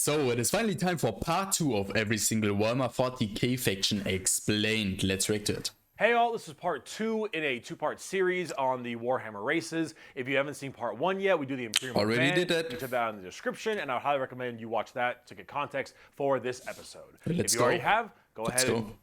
So it is finally time for part 2 of every single Warhammer 40k faction explained. Let's react to it. Hey all, this is part 2 in a 2-part series on the Warhammer races. If you haven't seen part 1 yet, we do the Imperial Already Band. did it. You check that out in the description, and I would highly recommend you watch that to get context for this episode. Let's if you go. already have, let's ahead and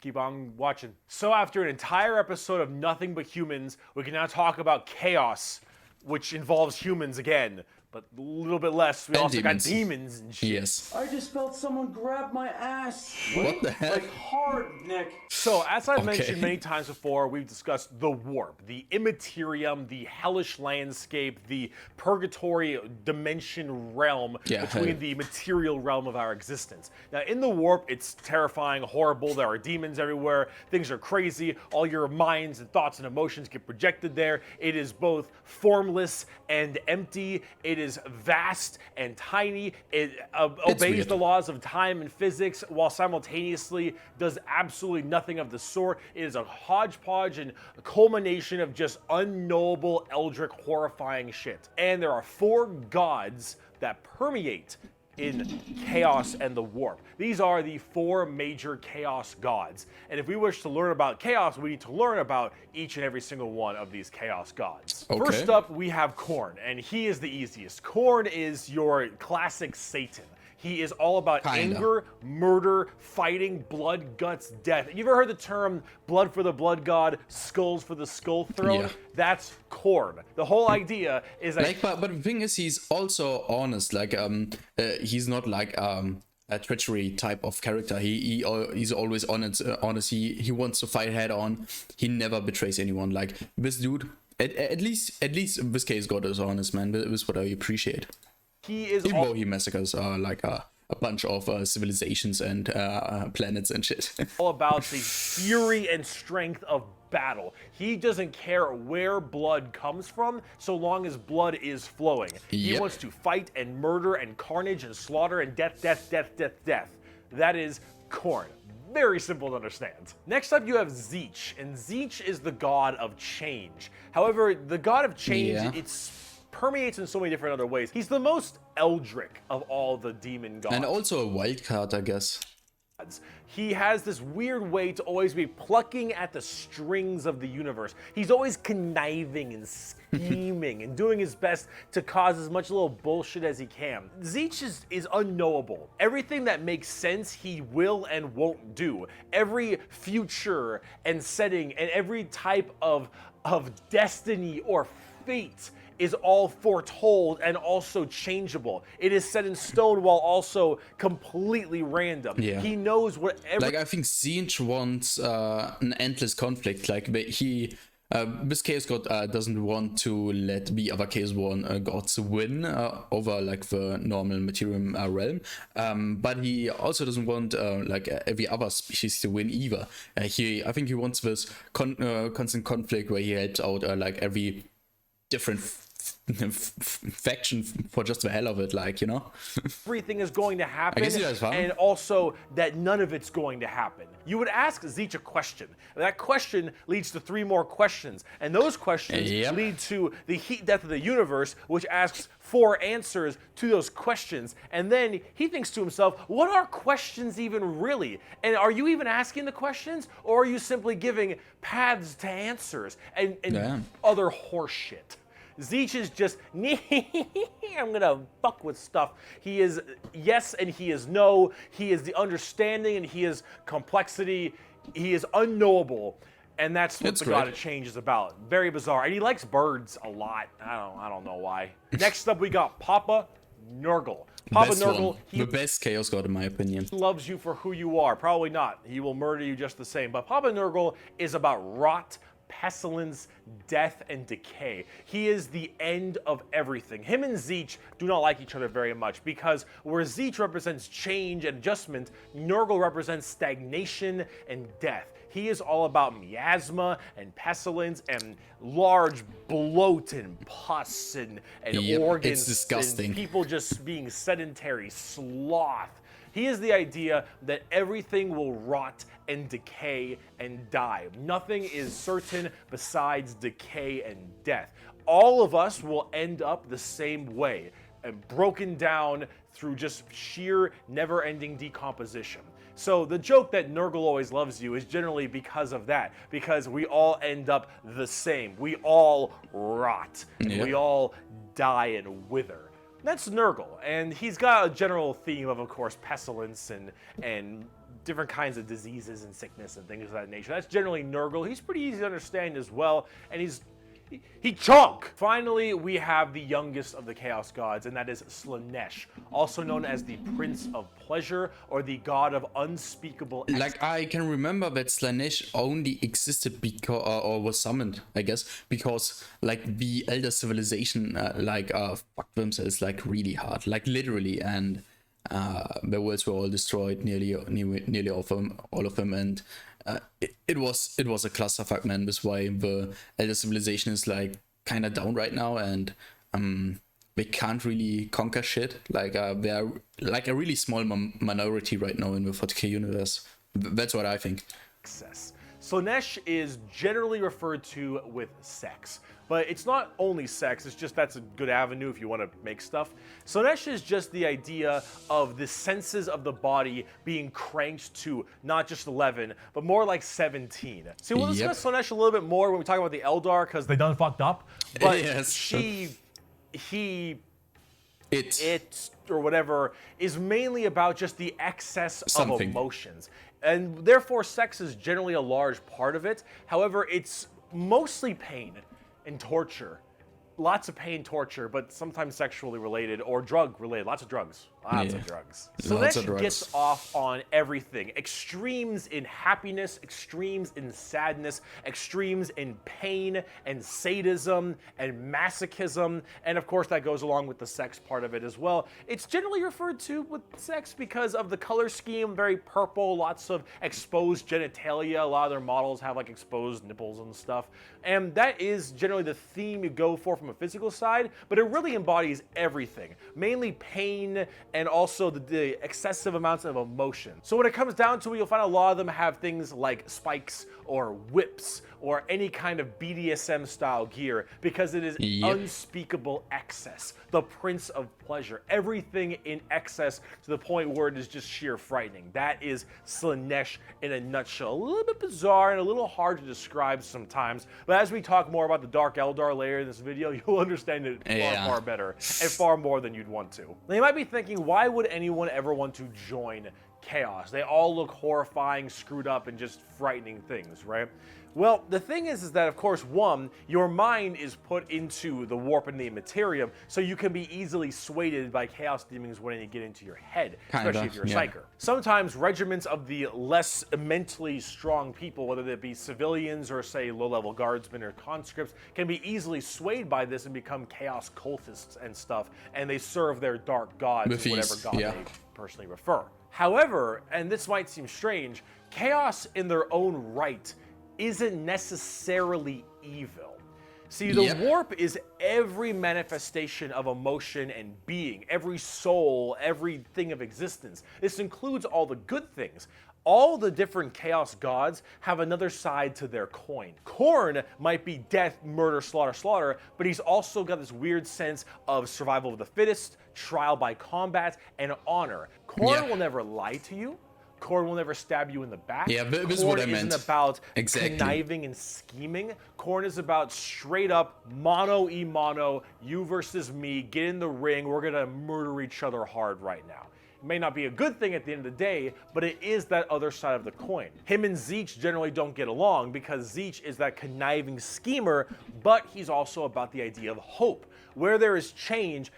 keep on watching. So after an entire episode of nothing but humans, we can now talk about chaos, which involves humans again, but a little bit less. We also got demons and shit. Yes. I just felt someone grab my ass. What the heck? Like hard, Nick. So, as I've mentioned many times before, we've discussed the warp, the immaterium, the hellish landscape, the purgatory dimension realm between the material realm of our existence. Now, in the warp, it's terrifying, horrible. There are demons everywhere. Things are crazy. All your minds and thoughts and emotions get projected there. It is both formless and empty. It is vast and tiny. It obeys the laws of time and physics while simultaneously does absolutely nothing of the sort. It is a hodgepodge and a culmination of just unknowable, eldritch, horrifying shit. And there are 4 gods that permeate in chaos and the warp. These are the 4 major chaos gods. And if we wish to learn about chaos, we need to learn about each and every single one of these chaos gods. First up, we have Khorne, and he is the easiest. Khorne is your classic Satan. He is all about anger, murder, fighting, blood, guts, death. You ever heard the term blood for the blood god, skulls for the skull throne? Yeah. That's Khorne. The whole idea is that... but the thing is, he's also honest. Like, he's not like a treachery type of character. He's always honest. He wants to fight head on. He never betrays anyone. Like, this dude, at least this case God is honest, man. This is what I appreciate. Even though he massacres like a bunch of civilizations and planets and shit. All about the fury and strength of battle. He doesn't care where blood comes from, so long as blood is flowing. He wants to fight and murder and carnage and slaughter and death. That is Khorne. Very simple to understand. Next up, you have Tzeentch, and Tzeentch is the god of change. However, the god of change, permeates in so many different other ways. He's the most eldritch of all the demon gods. And also a wild card, I guess. He has this weird way to always be plucking at the strings of the universe. He's always conniving and scheming and doing his best to cause as much little bullshit as he can. Tzeentch is unknowable. Everything that makes sense, he will and won't do. Every future and setting and every type of destiny or fate is all foretold and also changeable. It is set in stone while also completely random. Yeah. He knows whatever... Like, I think Tzeentch wants an endless conflict. Like, this Chaos God doesn't want to let the other Chaos gods win over, like, the normal material realm. But he also doesn't want, like, every other species to win either. I think he wants this constant conflict where he helps out, like, every different faction for just the hell of it, like, you know. Everything is going to happen, fun. And also that none of it's going to happen. You would ask Tzeentch a question. That question leads to 3 more questions, and those questions lead to the heat death of the universe, which asks 4 answers to those questions. And then he thinks to himself, what are questions even really? And are you even asking the questions, or are you simply giving paths to answers and other horse shit? Tzeentch is just, I'm gonna fuck with stuff. He is yes and he is no. He is the understanding and he is complexity. He is unknowable. And that's what the God of Change is about. Very bizarre. And he likes birds a lot. I don't know why. Next up, we got Papa Nurgle. Papa Nurgle, the best Chaos God in my opinion. He loves you for who you are. Probably not. He will murder you just the same. But Papa Nurgle is about rot, pestilence, death, and decay. He is the end of everything. Him and Tzeentch do not like each other very much because where Tzeentch represents change and adjustment, Nurgle represents stagnation and death. He is all about miasma and pestilence and large bloat and pus and organs. It's disgusting. And people just being sedentary, sloth. He is the idea that everything will rot and decay and die. Nothing is certain besides decay and death. All of us will end up the same way, broken down, through just sheer never-ending decomposition. So the joke that Nurgle always loves you is generally because of that, because we all end up the same. We all rot, and we all die and wither. That's Nurgle, and he's got a general theme of course, pestilence and different kinds of diseases and sickness and things of that nature. That's generally Nurgle. He's pretty easy to understand as well, and he chunk! Finally, we have the youngest of the Chaos Gods, and that is Slaanesh, also known as the Prince of Pleasure, or the God of Unspeakable Ecstasy. Like, I can remember that Slaanesh only existed because, or was summoned, I guess, because, like, the Elder Civilization, fucked themselves, like, really hard, like, literally, and the worlds were all destroyed, nearly all of them, and it was a clusterfuck, man. That's why the Elder Civilization is like kind of down right now, and they can't really conquer shit. Like they're like a really small minority right now in the 40k universe. That's what I think. Slaanesh is generally referred to with sex, but it's not only sex, it's just that's a good avenue if you want to make stuff. Slaanesh is just the idea of the senses of the body being cranked to not just 11, but more like 17. See, we'll discuss Slaanesh a little bit more when we talk about the Eldar, because they done fucked up, but it, or whatever, is mainly about just the excess of emotions. And therefore, sex is generally a large part of it. However, it's mostly pain and torture. Lots of pain, torture, but sometimes sexually related or drug related. Lots of drugs. Lots of drugs. So that gets off on everything. Extremes in happiness, extremes in sadness, extremes in pain and sadism and masochism. And of course, that goes along with the sex part of it as well. It's generally referred to with sex because of the color scheme, very purple, lots of exposed genitalia. A lot of their models have like exposed nipples and stuff. And that is generally the theme you go for from a physical side, but it really embodies everything, mainly pain and also the excessive amounts of emotion. So when it comes down to it, you'll find a lot of them have things like spikes or whips or any kind of BDSM style gear, because it is unspeakable excess, the Prince of Pleasure, everything in excess to the point where it is just sheer frightening. That is Slaanesh in a nutshell. A little bit bizarre and a little hard to describe sometimes, but as we talk more about the Dark Eldar layer in this video, you'll understand it far better and far more than you'd want to. Now you might be thinking, why would anyone ever want to join Chaos? They all look horrifying, screwed up, and just frightening things, right? Well, the thing is that, of course, one, your mind is put into the warp and the immaterium, so you can be easily swayed by chaos demons when they get into your head, especially if you're a psyker. Sometimes regiments of the less mentally strong people, whether they be civilians or, say, low-level guardsmen or conscripts, can be easily swayed by this and become chaos cultists and stuff, and they serve their dark gods, whatever god they personally prefer. However, and this might seem strange, chaos in their own right isn't necessarily evil. See, the warp is every manifestation of emotion and being, every soul, everything of existence. This includes all the good things. All the different chaos gods have another side to their coin. Khorne might be death, murder, slaughter, slaughter, but he's also got this weird sense of survival of the fittest, trial by combat, and honor. Khorne will never lie to you. Khorne will never stab you in the back. Yeah, this is what I meant. Khorne isn't about conniving and scheming. Khorne is about straight up mano-y-mano, you versus me, get in the ring, we're gonna murder each other hard right now. It may not be a good thing at the end of the day, but it is that other side of the coin. Him and Tzeentch generally don't get along because Tzeentch is that conniving schemer, but he's also about the idea of hope. Where there is change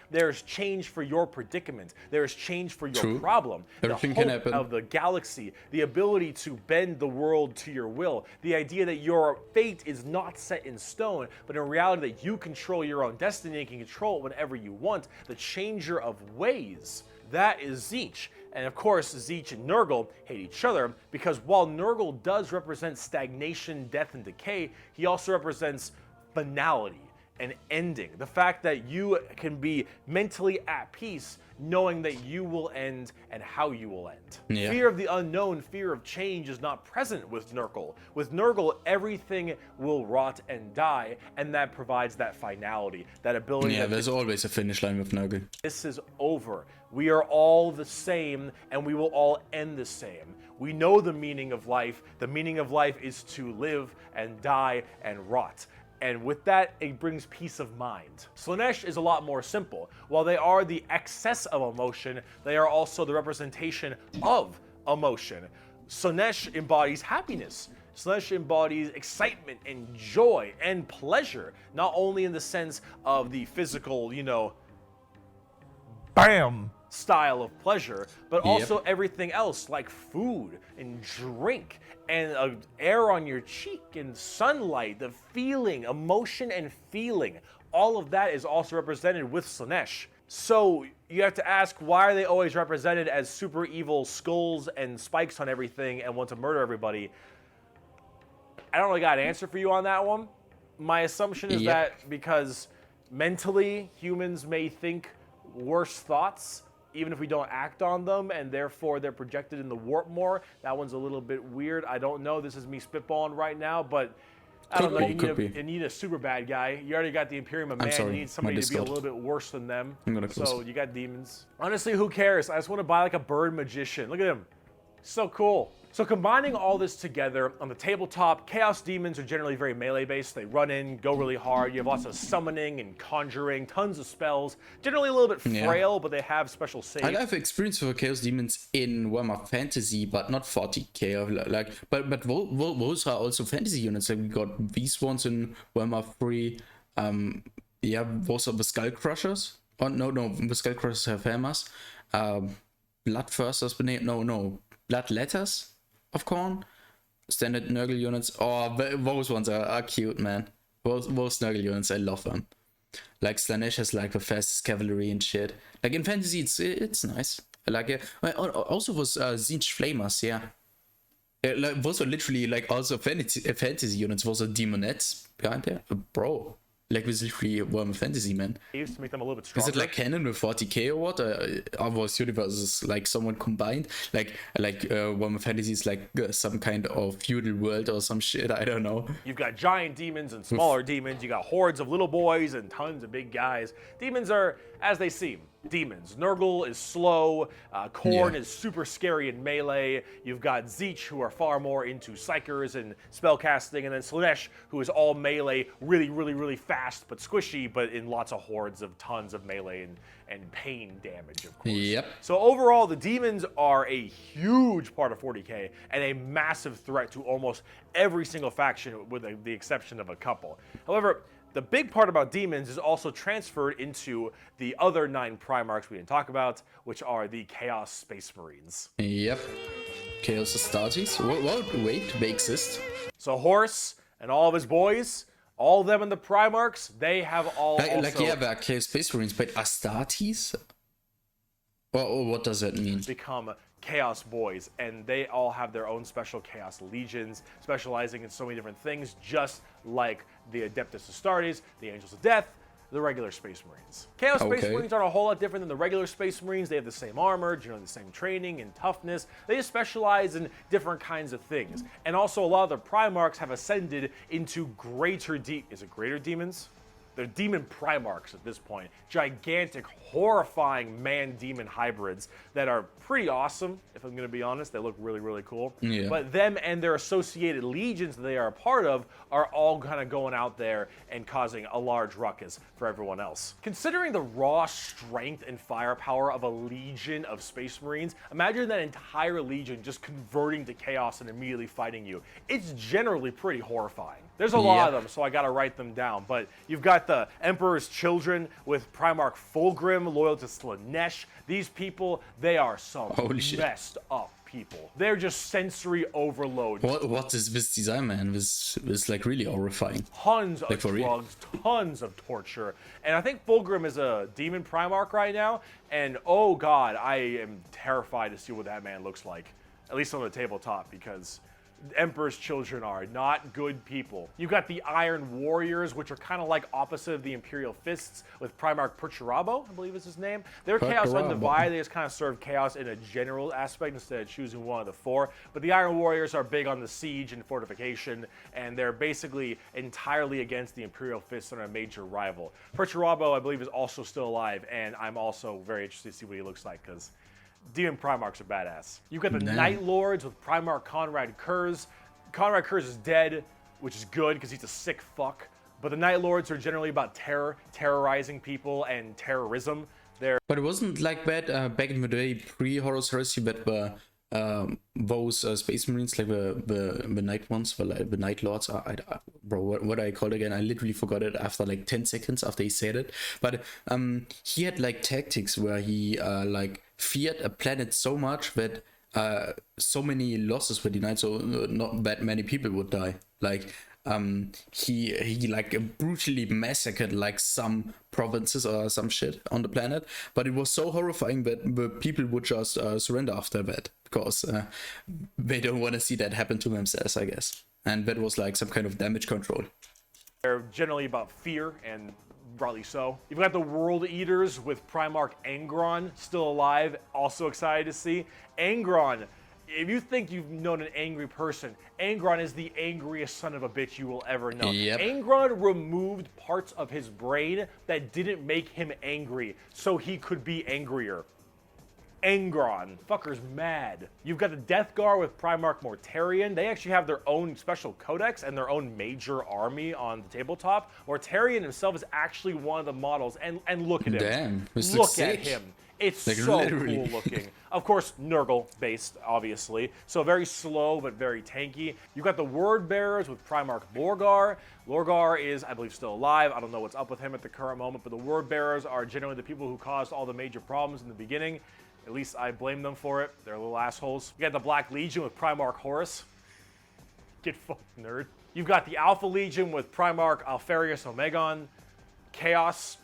for your predicament. There is change for your problem. Everything the hope can happen. Of the galaxy, the ability to bend the world to your will, the idea that your fate is not set in stone, but in reality that you control your own destiny and can control it whenever you want, the changer of ways. That is Tzeentch. And of course, Tzeentch and Nurgle hate each other because while Nurgle does represent stagnation, death, and decay, he also represents finality and ending. The fact that you can be mentally at peace knowing that you will end and how you will end. Yeah. Fear of the unknown, fear of change is not present with Nurgle. With Nurgle, everything will rot and die, and that provides that finality, that ability. Yeah, there's always a finish line with Nurgle. This is over. We are all the same, and we will all end the same. We know the meaning of life. The meaning of life is to live and die and rot. And with that, it brings peace of mind. Slaanesh is a lot more simple. While they are the excess of emotion, they are also the representation of emotion. Slaanesh embodies happiness. Slaanesh embodies excitement and joy and pleasure, not only in the sense of the physical, you know, bam style of pleasure, but also everything else like food and drink and air on your cheek and sunlight, the feeling, emotion and feeling. All of that is also represented with Slaanesh. So you have to ask, why are they always represented as super evil skulls and spikes on everything and want to murder everybody? I don't really got an answer for you on that one. My assumption is that because mentally humans may think worse thoughts even if we don't act on them, and therefore they're projected in the warp more. That one's a little bit weird. I don't know. This is me spitballing right now, but I don't know. You need a super bad guy. You already got the Imperium of Man. You need somebody to be a little bit worse than them. So you got demons. Honestly, who cares? I just want to buy like a bird magician. Look at him. So cool. So combining all this together, on the tabletop, Chaos Demons are generally very melee-based. They run in, go really hard. You have lots of summoning and conjuring, tons of spells. Generally a little bit frail, but they have special saves. I have experience with Chaos Demons in Warhammer Fantasy, but not 40k. Like, but those are also fantasy units. Like we got these ones in Warhammer 3. Yeah, those are the Skull Crushers. Oh no, the Skull Crushers have hammers. Bloodthirsters, no, Bloodletters of Khorne, standard Nurgle units. Oh, those ones are cute, man. Those Nurgle units, I love them. Like Slaanesh has like the fastest cavalry and shit. Like in fantasy, it's nice. I like it. Also those Siege Flamers, yeah. Like those are literally like also fantasy units. Those are demonettes behind there, bro. Like with literally Warhammer Fantasy, man. They used to make them a little bit stronger. Is it like canon with 40k or what? Are those universes like someone combined? Like Warhammer Fantasy is like some kind of feudal world or some shit. I don't know. You've got giant demons and smaller demons. You got hordes of little boys and tons of big guys. Demons are as they seem. Demons. Nurgle is slow. Khorne is super scary in melee. You've got Tzeentch, who are far more into psychers and spellcasting, and then Slaanesh, who is all melee, really fast but squishy, but in lots of hordes of tons of melee and pain damage, of course. Yep. So overall, the demons are a huge part of 40k and a massive threat to almost every single faction, with the exception of a couple. However, the big part about demons is also transferred into the other 9 Primarchs we didn't talk about, which are the Chaos Space Marines. Yep. Chaos Astartes. Wait, they exist. So Horse and all of his boys, all of them in the Primarchs, they have all they're Chaos Space Marines, but Astartes? Well, what does that mean? Become Chaos Boys, and they all have their own special Chaos Legions, specializing in so many different things, just like the Adeptus Astartes, the Angels of Death, the regular Space Marines. Chaos Space Marines aren't a whole lot different than the regular Space Marines. They have the same armor, generally the same training and toughness. They just specialize in different kinds of things. And also a lot of the Primarchs have ascended into greater is it greater demons? They're demon Primarchs at this point. Gigantic, horrifying man-demon hybrids that are pretty awesome, if I'm going to be honest. They look really cool. Yeah. But them and their associated legions that they are a part of are all kind of going out there and causing a large ruckus for everyone else. Considering the raw strength and firepower of a legion of Space Marines, imagine that entire legion just converting to chaos and immediately fighting you. It's generally pretty horrifying. There's a lot of them, so I gotta write them down. But you've got the Emperor's Children with Primarch Fulgrim, loyal to Slaanesh. These people, they are some messed up people. They're just sensory overload. What is this design, man? This like really horrifying. Tons of drugs, tons of torture. And I think Fulgrim is a demon Primarch right now. And oh god, I am terrified to see what that man looks like. At least on the tabletop, because Emperor's children are not good people. You've got the Iron Warriors, which are kind of like opposite of the Imperial Fists, with Primarch Perturabo, I believe is his name. They're Chaos Undivided. They just kind of serve chaos in a general aspect instead of choosing one of the four. But the Iron Warriors are big on the siege and fortification, and they're basically entirely against the Imperial Fists and are a major rival. Perturabo, I believe, is also still alive, and I'm also very interested to see what he looks like, because Demon Primarchs are badass. You've got the Night Lords with Primarch Conrad Kurz. Conrad Kurz is dead, which is good because he's a sick fuck. But the Night Lords are generally about terrorizing people and terrorism. But it wasn't like that back in the day, pre-Horus Heresy, that were those Space Marines, like the Night ones, the Night Lords. Bro, what I called again? I literally forgot it after like 10 seconds after he said it. But he had like tactics where he like feared a planet so much that so many losses were denied, so not that many people would die. Like he like brutally massacred like some provinces or some shit on the planet, but it was so horrifying that the people would just surrender after that, because they don't want to see that happen to themselves, I guess. And that was like some kind of damage control. They're generally about fear, and rightly so. You've got the World Eaters with Primarch Angron, still alive, also excited to see. Angron, if you think you've known an angry person, Angron is the angriest son of a bitch you will ever know. Yep. Angron removed parts of his brain that didn't make him angry, so he could be angrier. Angron. Fucker's mad. You've got the Death Guard with Primarch Mortarion. They actually have their own special codex and their own major army on the tabletop. Mortarion himself is actually one of the models, and look at him. Damn, look at him. It's like, so literally cool looking. Of course, Nurgle based, obviously. So very slow, but very tanky. You've got the Word Bearers with Primarch Lorgar. Lorgar is, I believe, still alive. I don't know what's up with him at the current moment, but the Word Bearers are generally the people who caused all the major problems in the beginning. At least I blame them for it. They're little assholes. You got the Black Legion with Primarch Horus. Get fucked, nerd. You've got the Alpha Legion with Primarch Alfarius Omegon. Chaos,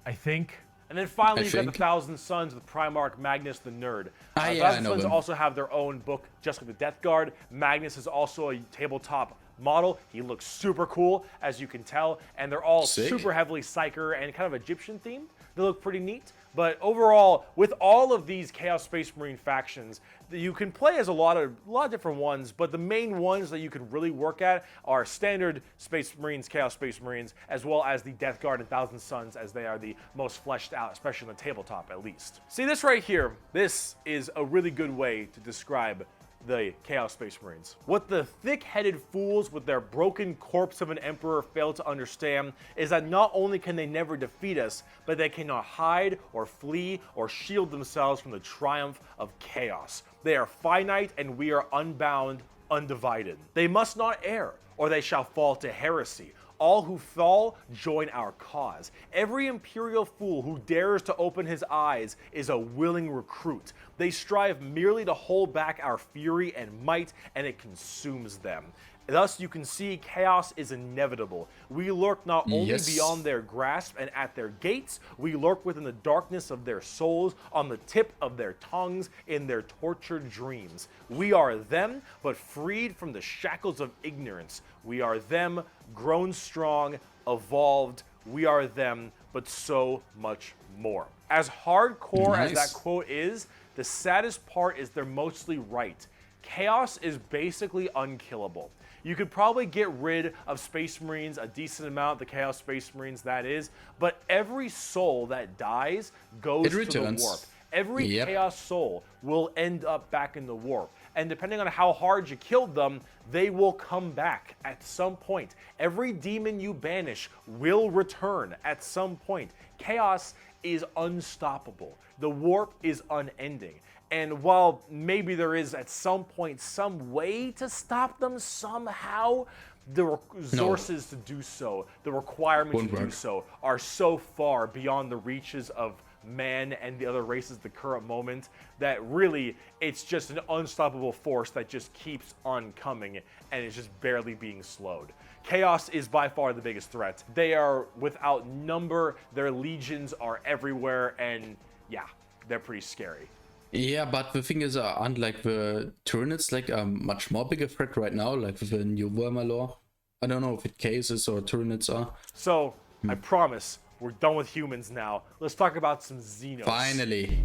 I think. And then finally, you've got the Thousand Sons with Primarch Magnus the Nerd. Thousand Sons also have their own book, just like the Death Guard. Magnus is also a tabletop model. He looks super cool, as you can tell. And they're all super heavily Psyker and kind of Egyptian themed. They look pretty neat. But overall, with all of these Chaos Space Marine factions, you can play as a lot of different ones, but the main ones that you can really work at are standard Space Marines, Chaos Space Marines, as well as the Death Guard and Thousand Sons, as they are the most fleshed out, especially on the tabletop at least. See this right here? This is a really good way to describe the Chaos Space Marines. What the thick-headed fools with their broken corpse of an emperor fail to understand is that not only can they never defeat us, but they cannot hide or flee or shield themselves from the triumph of chaos. They are finite and we are unbound, undivided. They must not err, or they shall fall to heresy. All who fall join our cause. Every imperial fool who dares to open his eyes is a willing recruit. They strive merely to hold back our fury and might, and it consumes them. Thus, you can see chaos is inevitable. We lurk not only beyond their grasp and at their gates, we lurk within the darkness of their souls, on the tip of their tongues, in their tortured dreams. We are them, but freed from the shackles of ignorance. We are them, grown strong, evolved. We are them, but so much more. As hardcore as that quote is, the saddest part is they're mostly right. Chaos is basically unkillable. You could probably get rid of Space Marines a decent amount, the Chaos Space Marines that is, but every soul that dies goes to the warp. Every Chaos soul will end up back in the warp. And depending on how hard you killed them, they will come back at some point. Every demon you banish will return at some point. Chaos is unstoppable. The warp is unending. And while maybe there is at some point some way to stop them somehow, the resources to do so, the requirements to do so, are so far beyond the reaches of man and the other races at the current moment that really it's just an unstoppable force that just keeps on coming and is just barely being slowed. Chaos is by far the biggest threat. They are without number, their legions are everywhere, and yeah, they're pretty scary. Yeah, but the thing is, aren't like the Tyranids like a much more bigger threat right now, like with the new Warhammer lore? I don't know if it cases or Tyranids are. So, I promise, we're done with humans now. Let's talk about some Xenos. Finally,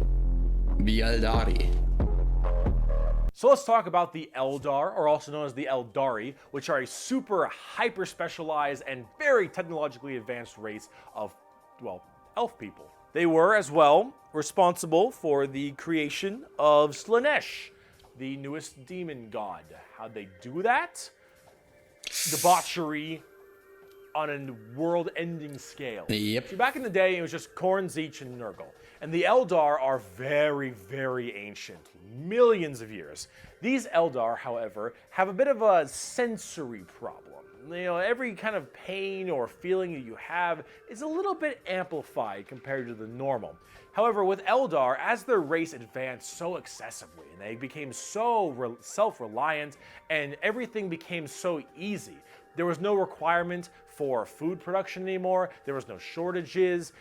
the Eldari. So let's talk about the Eldar, or also known as the Eldari, which are a super hyper-specialized and very technologically advanced race of, well, elf people. They were, as well, responsible for the creation of Slaanesh, the newest demon god. How'd they do that? Debauchery on a world-ending scale. Yep. So back in the day, it was just Khorne, Tzeentch, and Nurgle. And the Eldar are very, very ancient, millions of years. These Eldar, however, have a bit of a sensory problem. You know, every kind of pain or feeling that you have is a little bit amplified compared to the normal. However, with Eldar, as their race advanced so excessively, and they became so self-reliant, and everything became so easy, there was no requirement for food production anymore, there was no shortages,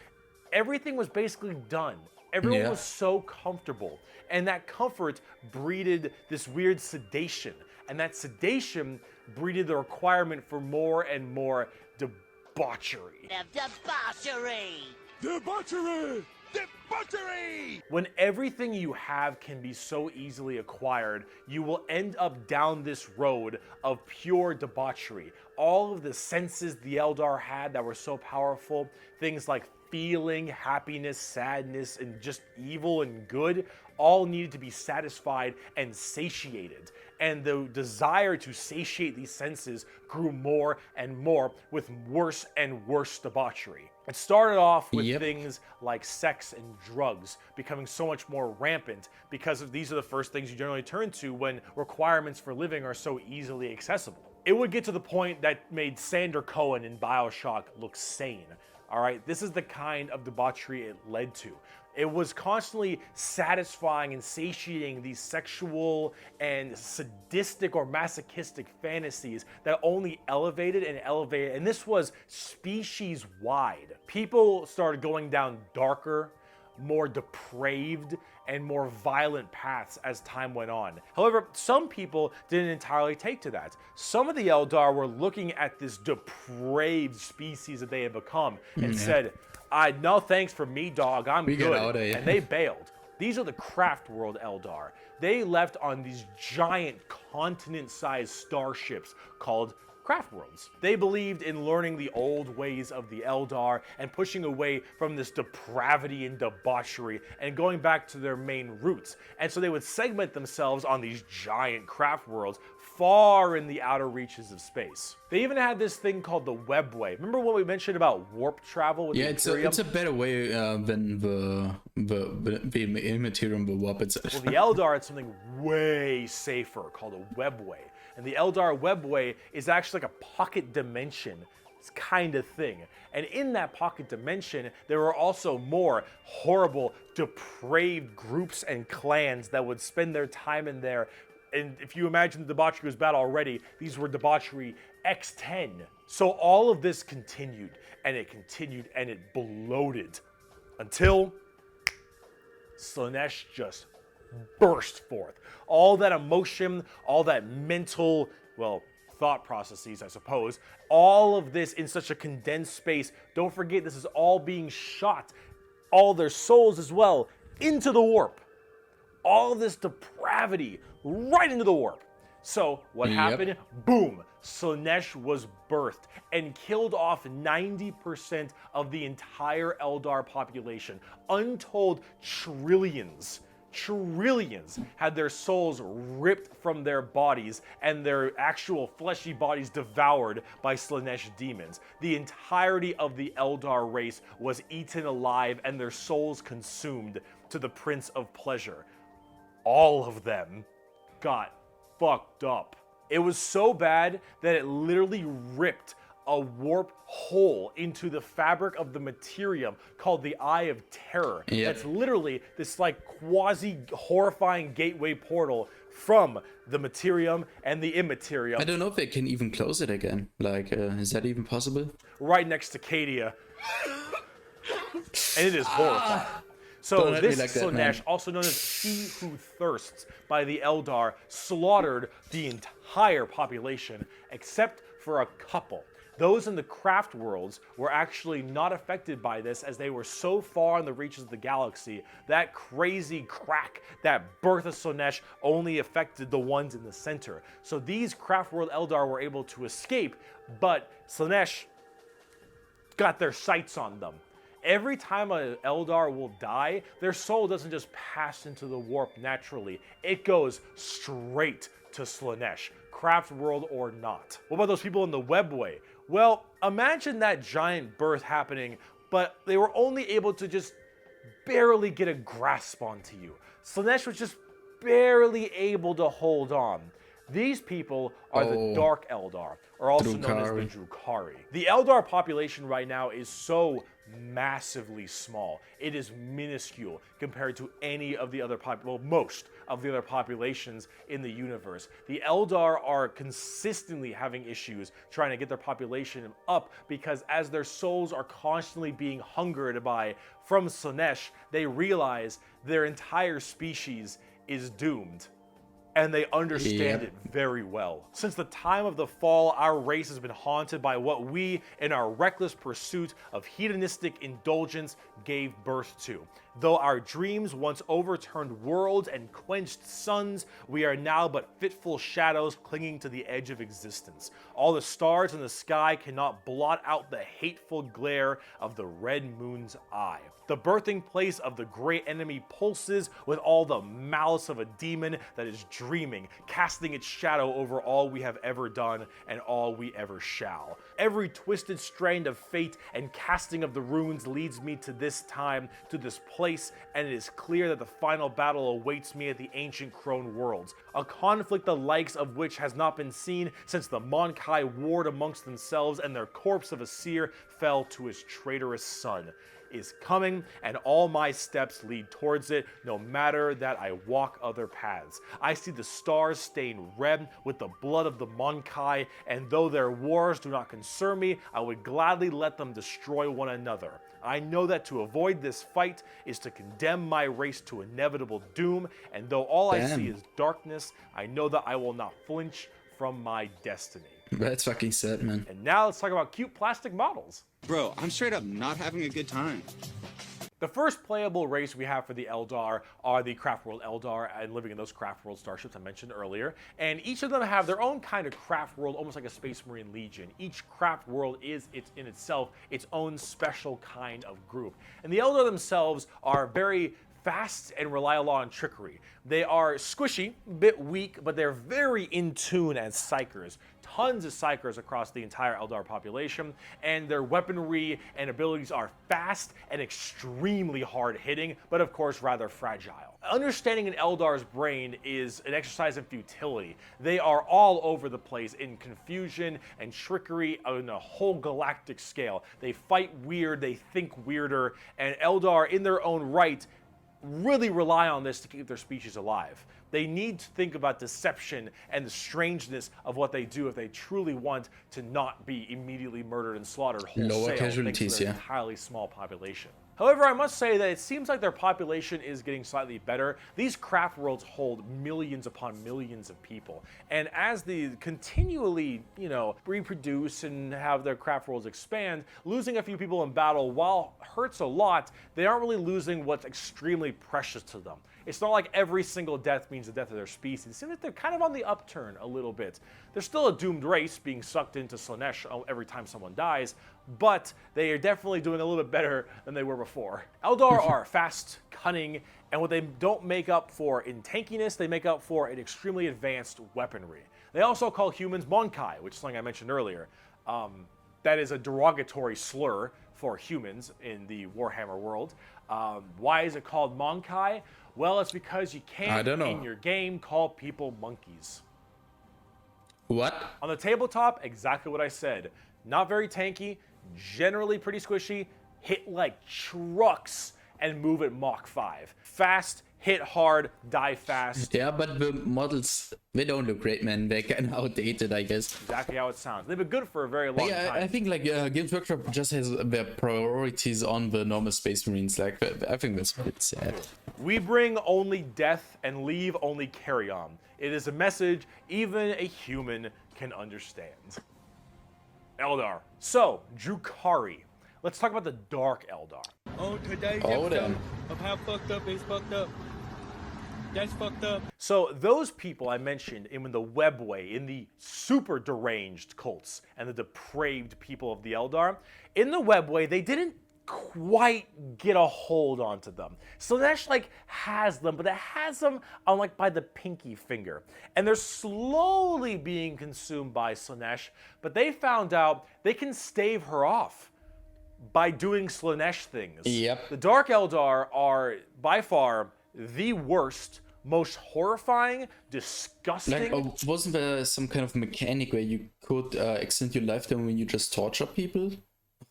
everything was basically done. Everyone was so comfortable, and that comfort breeded this weird sedation, and that sedation breeded the requirement for more and more debauchery. Debauchery! Debauchery! Debauchery! When everything you have can be so easily acquired, you will end up down this road of pure debauchery. All of the senses the Eldar had that were so powerful, things like feeling, happiness, sadness, and just evil and good, all needed to be satisfied and satiated. And the desire to satiate these senses grew more and more with worse and worse debauchery. It started off with things like sex and drugs becoming so much more rampant because these are the first things you generally turn to when requirements for living are so easily accessible. It would get to the point that made Sander Cohen in BioShock look sane. All right, this is the kind of debauchery it led to. It was constantly satisfying and satiating these sexual and sadistic or masochistic fantasies that only elevated and elevated, and this was species-wide. People started going down darker, more depraved, and more violent paths as time went on. However, some people didn't entirely take to that. Some of the Eldar were looking at this depraved species that they had become and said, no thanks for me, dog, I'm good. And they bailed. These are the Craft World Eldar. They left on these giant continent-sized starships called Craft Worlds. They believed in learning the old ways of the Eldar and pushing away from this depravity and debauchery and going back to their main roots. And so they would segment themselves on these giant craft worlds far in the outer reaches of space. They even had this thing called the Webway. Remember what we mentioned about warp travel with the Imperium? it's a better way than the Immaterium, the warp itself. Well, the Eldar had something way safer called a Webway. And the Eldar Webway is actually like a pocket dimension kind of thing. And in that pocket dimension, there were also more horrible, depraved groups and clans that would spend their time in there. And if you imagine the debauchery was bad already, these were debauchery X10. So all of this continued, and it bloated until Slaanesh just burst forth. All that emotion, all that mental, well, thought processes, I suppose, all of this in such a condensed space. Don't forget, this is all being shot, all their souls as well, into the warp. All this depravity right into the warp. So what happened? Boom! Slaanesh was birthed and killed off 90% of the entire Eldar population. Untold trillions had their souls ripped from their bodies and their actual fleshy bodies devoured by Slaanesh demons. The entirety of the Eldar race was eaten alive and their souls consumed to the Prince of Pleasure. All of them got fucked up. It was so bad that it literally ripped a warp hole into the fabric of the Materium called the Eye of Terror. That's literally this like quasi-horrifying gateway portal from the Materium and the Immaterium. I don't know if they can even close it again. Like, is that even possible? Right next to Cadia. And it is horrifying. So this Slaanesh, also known as He Who Thirsts by the Eldar, slaughtered the entire population except for a couple. Those in the craft worlds were actually not affected by this, as they were so far in the reaches of the galaxy. That crazy crack, that birth of Slaanesh, only affected the ones in the center. So these craft world Eldar were able to escape, but Slaanesh got their sights on them. Every time an Eldar will die, their soul doesn't just pass into the warp naturally. It goes straight to Slaanesh, craft world or not. What about those people in the webway? Well, imagine that giant birth happening, but they were only able to just barely get a grasp onto you. Slaanesh was just barely able to hold on. These people are the Dark Eldar, or also known as the Drukhari. The Eldar population right now is so massively small. It is minuscule compared to any of the other most of the other populations in the universe. The Eldar are consistently having issues trying to get their population up, because as their souls are constantly being hungered from Slaanesh, they realize their entire species is doomed. And they understand it very well. Since the time of the fall, our race has been haunted by what we, in our reckless pursuit of hedonistic indulgence, gave birth to. Though our dreams once overturned worlds and quenched suns, we are now but fitful shadows clinging to the edge of existence. All the stars in the sky cannot blot out the hateful glare of the red moon's eye. The birthing place of the great enemy pulses with all the malice of a demon that is dreaming, casting its shadow over all we have ever done and all we ever shall. Every twisted strand of fate and casting of the runes leads me to this time, to this place, and it is clear that the final battle awaits me at the ancient Crone worlds, a conflict the likes of which has not been seen since the Mon-Kai warred amongst themselves and their corpse of a seer fell to his traitorous son. Is coming, and all my steps lead towards it, no matter that I walk other paths. I see the stars stained red with the blood of the Mon-Kai, and though their wars do not concern me, I would gladly let them destroy one another. I know that to avoid this fight is to condemn my race to inevitable doom, and though all I see is darkness, I know that I will not flinch from my destiny. That's fucking sad, man. And now let's talk about cute plastic models. Bro, I'm straight up not having a good time. The first playable race we have for the Eldar are the Craft World Eldar, and living in those Craft World starships I mentioned earlier. And each of them have their own kind of Craft World, almost like a Space Marine Legion. Each Craft World is in itself its own special kind of group. And the Eldar themselves are very fast and rely a lot on trickery. They are squishy, a bit weak, but they're very in tune as psychers. Tons of psychers across the entire Eldar population, and their weaponry and abilities are fast and extremely hard-hitting, but of course rather fragile. Understanding an Eldar's brain is an exercise in futility. They are all over the place in confusion and trickery on a whole galactic scale. They fight weird, they think weirder, and Eldar in their own right really rely on this to keep their species alive. They need to think about deception and the strangeness of what they do if they truly want to not be immediately murdered and slaughtered wholesale. Lower casualties, thanks to their entirely small population. However, I must say that it seems like their population is getting slightly better. These craft worlds hold millions upon millions of people. And as they continually, reproduce and have their craft worlds expand, losing a few people in battle, while hurts a lot, they aren't really losing what's extremely precious to them. It's not like every single death means the death of their species. It seems like they're kind of on the upturn a little bit. They're still a doomed race being sucked into Slaanesh every time someone dies, but they are definitely doing a little bit better than they were before. Eldar are fast, cunning, and what they don't make up for in tankiness, they make up for in extremely advanced weaponry. They also call humans Mon-Kai, which is something I mentioned earlier. That is a derogatory slur for humans in the Warhammer world. Why is it called Mon-Kai? Well, it's because you can't, in your game, call people monkeys. What? On the tabletop, exactly what I said. Not very tanky, generally pretty squishy, hit like trucks, and move at Mach 5. Fast, hit hard, die fast. Yeah, but the models, they don't look great, man. They're kind of outdated, I guess. Exactly how it sounds. They've been good for a very long time. I think like Games Workshop just has their priorities on the normal Space Marines. Like, I think that's a bit sad. We bring only death and leave only carry on. It is a message even a human can understand. Eldar. So, Drukhari. Let's talk about the Dark Eldar. Oh, today's damn. of how fucked up is fucked up. That's fucked up. So those people I mentioned in the webway, in the super deranged cults and the depraved people of the Eldar, in the webway, they didn't quite get a hold onto them. Slaanesh like has them, but it has them on like by the pinky finger. And they're slowly being consumed by Slaanesh, but they found out they can stave her off by doing Slaanesh things. Yep. The Dark Eldar are by far the worst, most horrifying, disgusting. Like, wasn't there some kind of mechanic where you could extend your lifetime when you just torture people?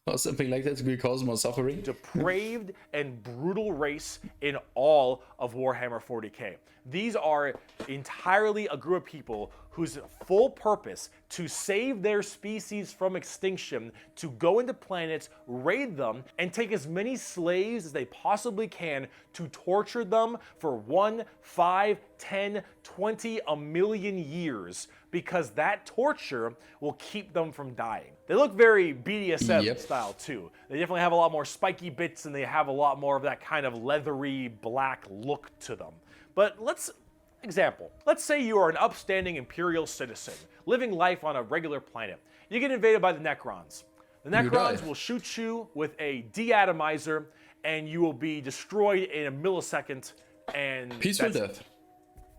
Or something like that to cause more suffering? Depraved and brutal race in all of Warhammer 40k. These are entirely a group of people whose full purpose to save their species from extinction, to go into planets, raid them, and take as many slaves as they possibly can to torture them for 1, 5, 10, 20, a million years, because that torture will keep them from dying. They look very BDSM style too. They definitely have a lot more spiky bits and they have a lot more of that kind of leathery black look to them. But let's say you are an upstanding Imperial citizen, living life on a regular planet. You get invaded by the Necrons. The Necrons will shoot you with a deatomizer and you will be destroyed in a millisecond, and peaceful death.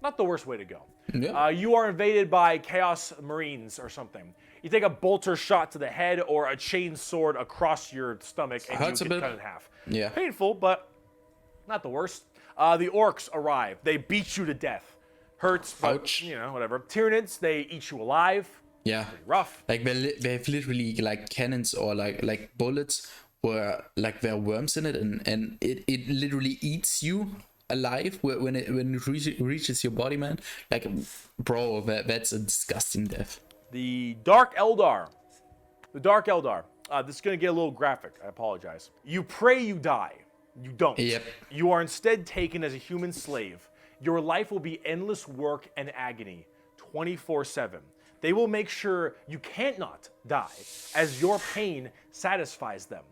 Not the worst way to go. Yeah. You are invaded by Chaos Marines or something. You take a bolter shot to the head or a chain sword across your stomach and Hurts you get cut in half. Yeah. Painful, but not the worst. The orcs arrive. They beat you to death. Hurts, but, ouch. you know, whatever. Tyranids, they eat you alive. Yeah. Pretty rough. Like they have literally like cannons or like bullets where like there are worms in it, and it literally eats you alive when it reaches your body, man. Like, bro, that's a disgusting death. The Dark Eldar. The Dark Eldar. This is going to get a little graphic. I apologize. You pray you die. You don't. Yep. You are instead taken as a human slave. Your life will be endless work and agony, 24/7. They will make sure you can't not die, as your pain satisfies them.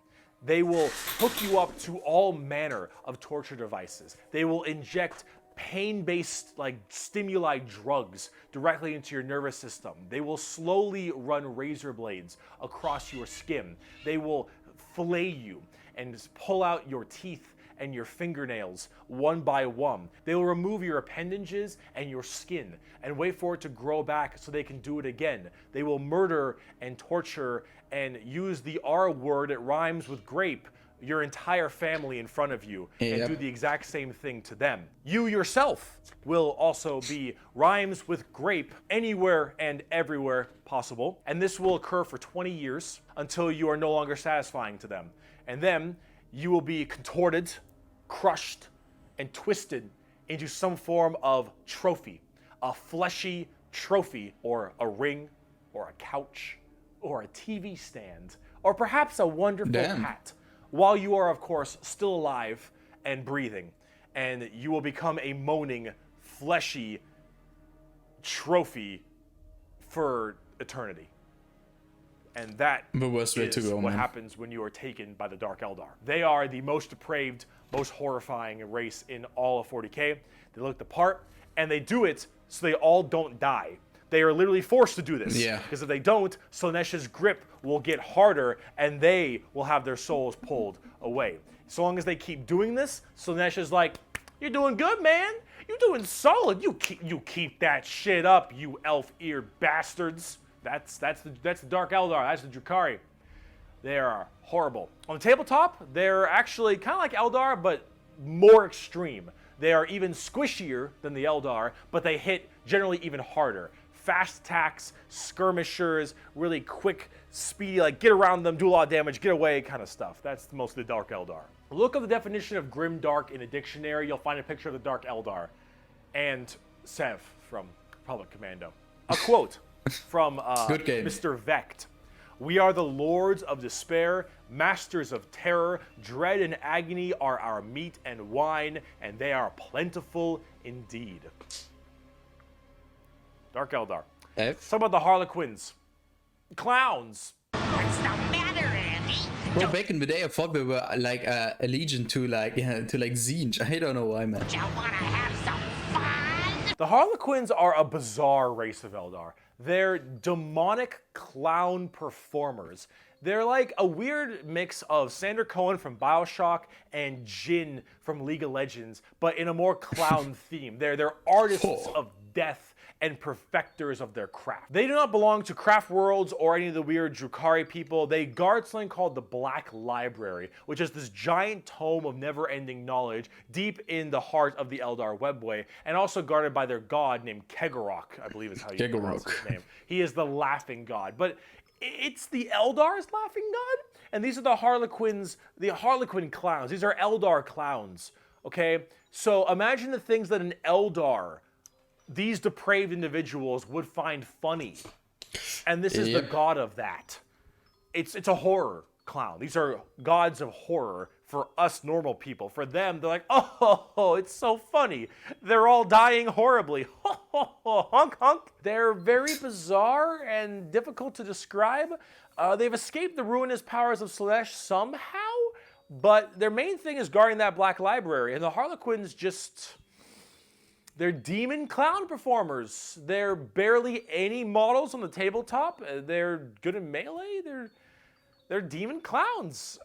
They will hook you up to all manner of torture devices. They will inject pain-based like stimuli drugs directly into your nervous system. They will slowly run razor blades across your skin. They will fillet you and pull out your teeth and your fingernails one by one. They will remove your appendages and your skin and wait for it to grow back so they can do it again. They will murder and torture and use the R word, it rhymes with grape, your entire family in front of you and do the exact same thing to them. You yourself will also be rhymes with grape anywhere and everywhere possible. And this will occur for 20 years until you are no longer satisfying to them. And then you will be contorted, crushed, and twisted into some form of trophy, a fleshy trophy, or a ring, or a couch, or a TV stand, or perhaps a wonderful hat, while you are, of course, still alive and breathing. And you will become a moaning, fleshy trophy for eternity. And that is what happens when you are taken by the Dark Eldar. They are the most depraved, most horrifying race in all of 40k. They look the part, and they do it so they all don't die. They are literally forced to do this. Yeah. Because if they don't, Slaanesh's grip will get harder, and they will have their souls pulled away. So long as they keep doing this, Slaanesh is like, "You're doing good, man. You're doing solid. You keep that shit up, you elf-eared bastards." That's the Dark Eldar. That's the Drukhari. They are horrible. On the tabletop, they're actually kind of like Eldar, but more extreme. They are even squishier than the Eldar, but they hit generally even harder. Fast attacks, skirmishers, really quick, speedy, like get around them, do a lot of damage, get away kind of stuff. That's mostly the Dark Eldar. Look up the definition of grim dark in a dictionary. You'll find a picture of the Dark Eldar. And Sev from Republic Commando. A quote from Mr. Vecht. We are the lords of despair, masters of terror. Dread and agony are our meat and wine, and they are plentiful indeed. Dark Eldar. Let's talk about the harlequins. Clowns. What's the matter, Andy? Bro, back in the day, I thought we were like allegiant to like Zinj. I don't know why, man. You wanna have some fun? The harlequins are a bizarre race of Eldar. They're demonic clown performers. They're like a weird mix of Sander Cohen from BioShock and Jin from League of Legends, but in a more clown theme. They're artists of death and perfecters of their craft. They do not belong to craft worlds or any of the weird Drukhari people. They guard something called the Black Library, which is this giant tome of never-ending knowledge deep in the heart of the Eldar webway, and also guarded by their god named Kegorok, I believe is how you pronounce his name. He is the laughing god, but it's the Eldar's laughing god? And these are the Harlequins, the Harlequin clowns. These are Eldar clowns, okay? So imagine the things that an Eldar, these depraved individuals, would find funny. And this is the god of that. It's a horror clown. These are gods of horror for us normal people. For them, they're like, oh, it's so funny. They're all dying horribly. Honk, honk. They're very bizarre and difficult to describe. They've escaped the ruinous powers of Slaanesh somehow, but their main thing is guarding that Black Library. And the Harlequins just... they're demon clown performers. They're barely any models on the tabletop. They're good in melee. They're demon clowns.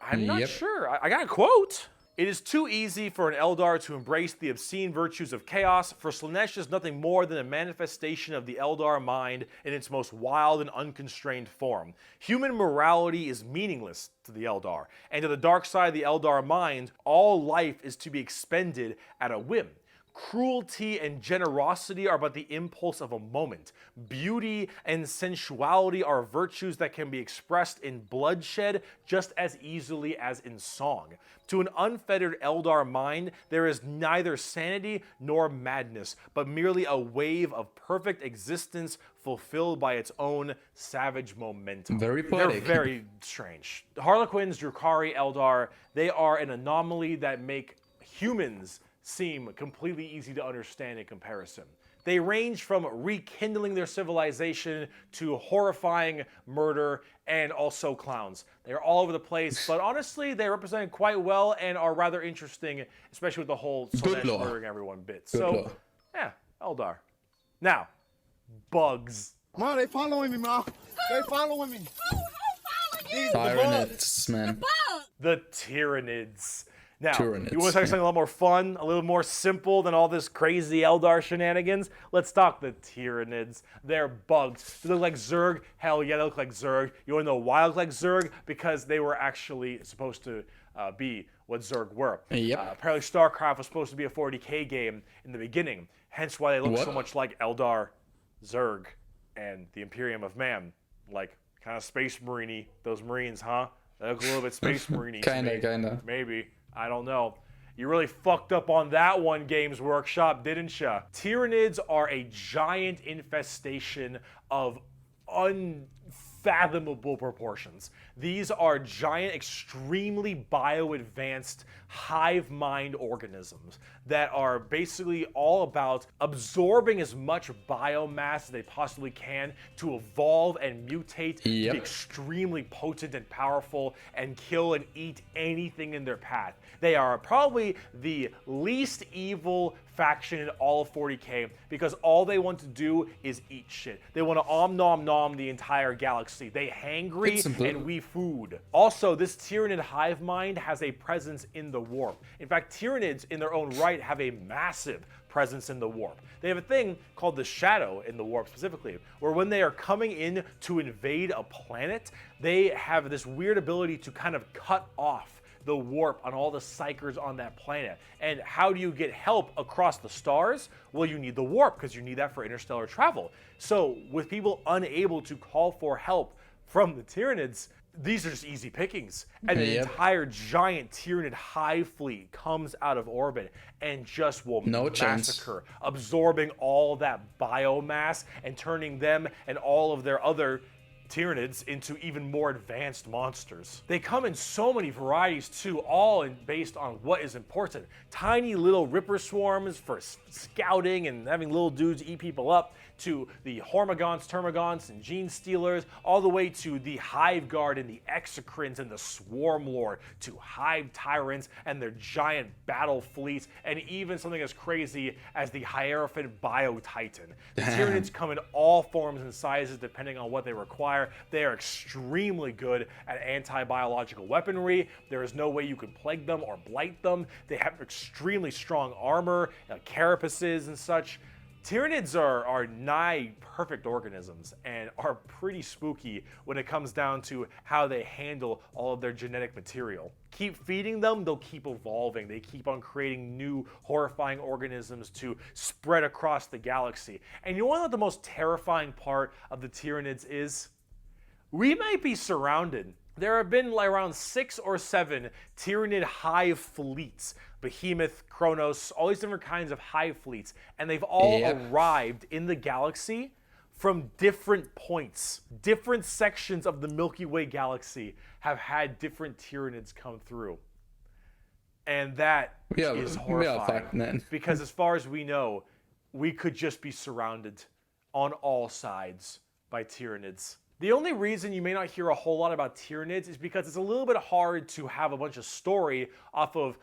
I'm not sure. I got a quote. It is too easy for an Eldar to embrace the obscene virtues of chaos, for Slaanesh is nothing more than a manifestation of the Eldar mind in its most wild and unconstrained form. Human morality is meaningless to the Eldar, and to the dark side of the Eldar mind, all life is to be expended at a whim. Cruelty and generosity are but the impulse of a moment. Beauty and sensuality are virtues that can be expressed in bloodshed just as easily as in song. To an unfettered Eldar mind, there is neither sanity nor madness, but merely a wave of perfect existence fulfilled by its own savage momentum. Very poetic. They're very strange. The Harlequins, Drukhari, Eldar, they are an anomaly that make humans seem completely easy to understand in comparison. They range from rekindling their civilization to horrifying murder and also clowns. They're all over the place, but honestly, they represent quite well and are rather interesting, especially with the whole Slaanesh murdering everyone bit. Yeah, Eldar. Now, bugs. Ma, they following me, Ma. They following me. Tyranids, man. The Tyranids. Now, Tyranids, you want to talk something a little more fun, a little more simple than all this crazy Eldar shenanigans? Let's talk the Tyranids. They're bugs. Do they look like Zerg? Hell yeah, they look like Zerg. You want to know why they look like Zerg? Because they were actually supposed to be what Zerg were. Apparently StarCraft was supposed to be a 40k game in the beginning, hence why they look so much like Eldar, Zerg, and the Imperium of Man. Like, kind of Space Marine-y, those Marines, huh? They look a little bit Space Marine-y. Kinda. Maybe. I don't know. You really fucked up on that one, Games Workshop, didn't ya? Tyranids are a giant infestation of unfathomable proportions. These are giant, extremely bio-advanced hive mind organisms that are basically all about absorbing as much biomass as they possibly can to evolve and mutate, to be extremely potent and powerful, and kill and eat anything in their path. They are probably the least evil faction in all of 40k because all they want to do is eat shit. They want to nom nom the entire galaxy. They hangry and we food. Also, this Tyranid hive mind has a presence in the warp. In fact, Tyranids in their own right have a massive presence in the warp. They have a thing called the shadow in the warp specifically, where when they are coming in to invade a planet, they have this weird ability to kind of cut off the warp on all the psychers on that planet. And how do you get help across the stars? Well, you need the warp because you need that for interstellar travel. So with people unable to call for help from the Tyranids, these are just easy pickings. And an entire giant Tyranid hive fleet comes out of orbit and just will massacre, absorbing all that biomass and turning them and all of their other Tyranids into even more advanced monsters. They come in so many varieties too, all based on what is important. Tiny little ripper swarms for scouting and having little dudes eat people up, to the Hormigons, Termagants, and Genestealers, all the way to the Hive Guard and the Exocrines and the Swarm Lord, to Hive Tyrants and their giant battle fleets, and even something as crazy as the Hierophant Bio Titan. The Tyranids come in all forms and sizes depending on what they require. They are extremely good at anti-biological weaponry. There is no way you can plague them or blight them. They have extremely strong armor, carapaces and such. Tyranids are nigh perfect organisms and are pretty spooky when it comes down to how they handle all of their genetic material. Keep feeding them, they'll keep evolving. They keep on creating new horrifying organisms to spread across the galaxy. And you want to know what the most terrifying part of the Tyranids is? We might be surrounded. There have been around 6 or 7 Tyranid hive fleets. Behemoth, Kronos, all these different kinds of hive fleets. And they've all arrived in the galaxy from different points. Different sections of the Milky Way galaxy have had different Tyranids come through. And that is horrifying. Because as far as we know, we could just be surrounded on all sides by Tyranids. The only reason you may not hear a whole lot about Tyranids is because it's a little bit hard to have a bunch of story off of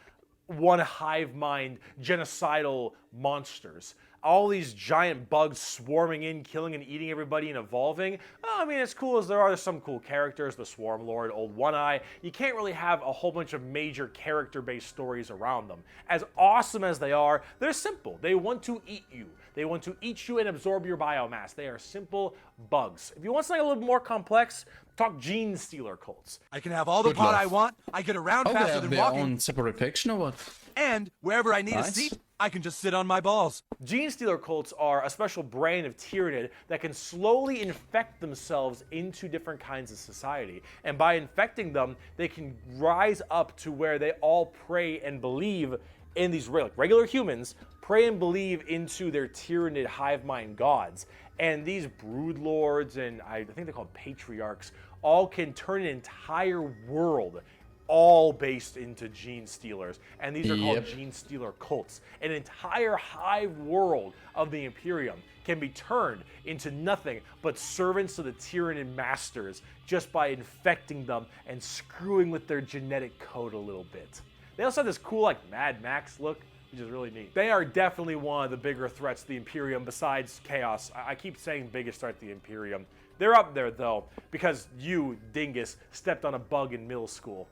one hive mind genocidal monsters. All these giant bugs swarming in, killing and eating everybody and evolving. I mean, as cool as there are some cool characters, the Swarm Lord, Old One Eye, you can't really have a whole bunch of major character-based stories around them. As awesome as they are, they're simple. They want to eat you. They want to eat you and absorb your biomass. They are simple bugs. If you want something a little more complex, talk Genestealer cults. I can have all the pot I want. I get around faster than walking. Their own separate faction or what? And wherever I need a seat, I can just sit on my balls. Genestealer cults are a special brand of Tyranid that can slowly infect themselves into different kinds of society. And by infecting them, they can rise up to where they all pray and believe in these regular humans, pray and believe into their Tyranid hive mind gods. And these brood lords and I think they're called patriarchs all can turn an entire world all based into Genestealers. And these are called Genestealer cults. An entire hive world of the Imperium can be turned into nothing but servants to the Tyranid masters just by infecting them and screwing with their genetic code a little bit. They also have this cool Mad Max look, which is really neat. They are definitely one of the bigger threats to the Imperium besides Chaos. I keep saying biggest threat to the Imperium. They're up there though, because you, dingus, stepped on a bug in middle school.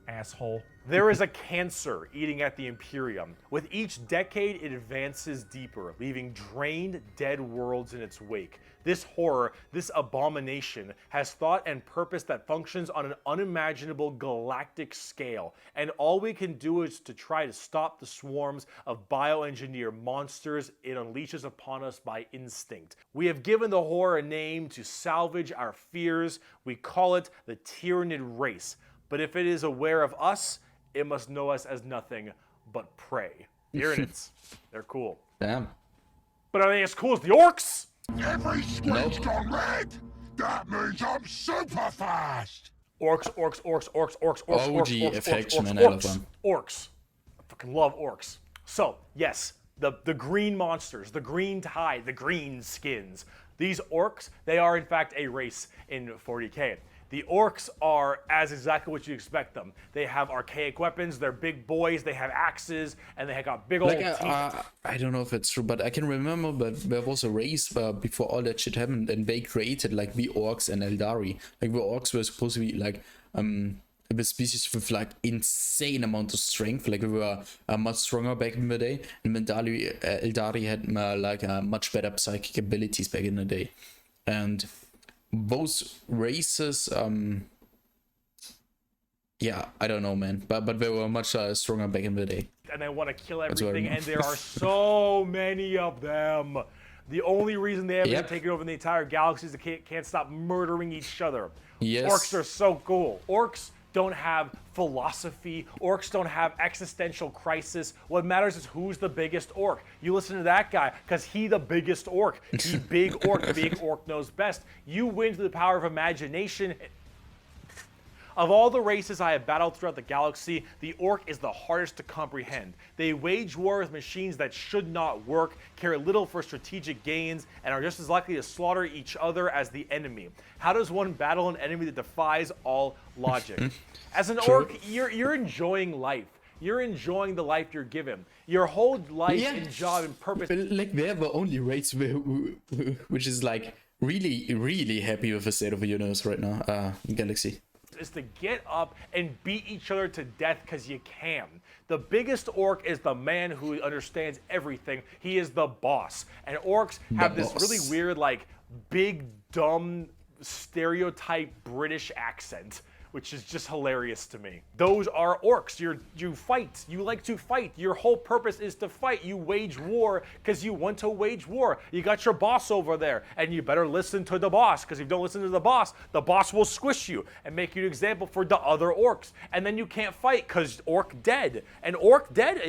Asshole. There is a cancer eating at the Imperium. With each decade, it advances deeper, leaving drained, dead worlds in its wake. This horror, this abomination, has thought and purpose that functions on an unimaginable galactic scale, and all we can do is to try to stop the swarms of bioengineer monsters it unleashes upon us by instinct. We have given the horror a name to salvage our fears. We call it the Tyranid race. But if it is aware of us, it must know us as nothing but prey. Tyranids. They're cool. Damn. But are they as cool as the orcs? Every squid's gone red! That means I'm super fast! Orcs. OG affection and elephant. Orcs. I fucking love orcs. So, yes, the green monsters, the green tide, the green skins. These orcs, they are in fact a race in 40k. The orcs are as exactly what you expect them. They have archaic weapons, they're big boys, they have axes, and they have got big old teeth. I don't know if it's true, but I can remember that there was a race before all that shit happened, and they created the orcs and Eldari. The orcs were supposed to be a species with insane amount of strength. They were much stronger back in the day, and Eldari had much better psychic abilities back in the day. And both races Yeah, I don't know, man. But they were much stronger back in the day. And they want to kill everything, and there are so many of them. The only reason they haven't taken over the entire galaxy is they can't stop murdering each other. Yes. Orcs are so cool. Orcs don't have philosophy. Orcs don't have existential crisis. What matters is who's the biggest orc. You listen to that guy, because he the biggest orc. He big orc. Big orc knows best. You win through the power of imagination. Of all the races I have battled throughout the galaxy, the orc is the hardest to comprehend. They wage war with machines that should not work, care little for strategic gains, and are just as likely to slaughter each other as the enemy. How does one battle an enemy that defies all logic? As an orc, you're enjoying life. You're enjoying the life you're given. Your whole life and job and purpose. But, like, they're the only race which is like really happy with the state of the universe right now, Galaxy. Is to get up and beat each other to death because you can. The biggest orc is the man who understands everything. He is the boss. And orcs have this really weird, like, big, dumb, stereotype British accent, which is just hilarious to me. Those are orcs. You fight. You like to fight. Your whole purpose is to fight. You wage war because you want to wage war. You got your boss over there, and you better listen to the boss, because if you don't listen to the boss will squish you and make you an example for the other orcs. And then you can't fight because orc dead. And orc dead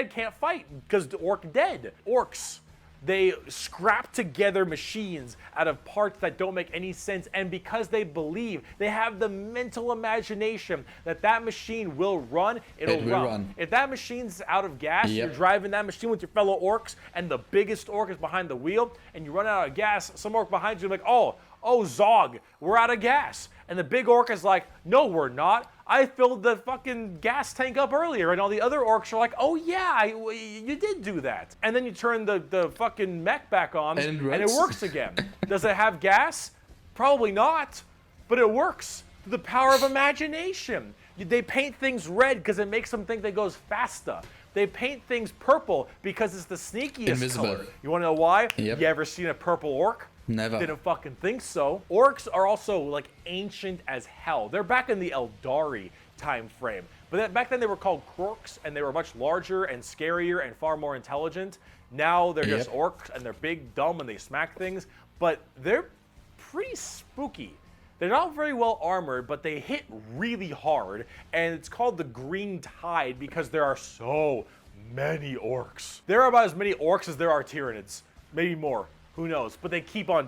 can't fight because orc dead. Orcs. They scrap together machines out of parts that don't make any sense, and because they believe, they have the mental imagination that that machine will run, it'll run. If that machine's out of gas, you're driving that machine with your fellow orcs, and the biggest orc is behind the wheel, and you run out of gas, some orc behind you is like, oh, Zog, we're out of gas. And the big orc is like, no, we're not. I filled the fucking gas tank up earlier. And all the other orcs are like, oh yeah, you did do that. And then you turn the fucking mech back on and it works again. Does it have gas? Probably not, but it works. The power of imagination. They paint things red because it makes them think they goes faster. They paint things purple because it's the sneakiest color. You want to know why? You ever seen a purple orc? Never. Didn't fucking think so. Orcs are also like ancient as hell. They're back in the Eldari time frame. But back then they were called Krorks, and they were much larger and scarier and far more intelligent. Now they're just orcs, and they're big, dumb, and they smack things. But they're pretty spooky. They're not very well armored, but they hit really hard. And it's called the Green Tide because there are so many orcs. There are about as many orcs as there are Tyranids. Maybe more. Who knows? But they keep on,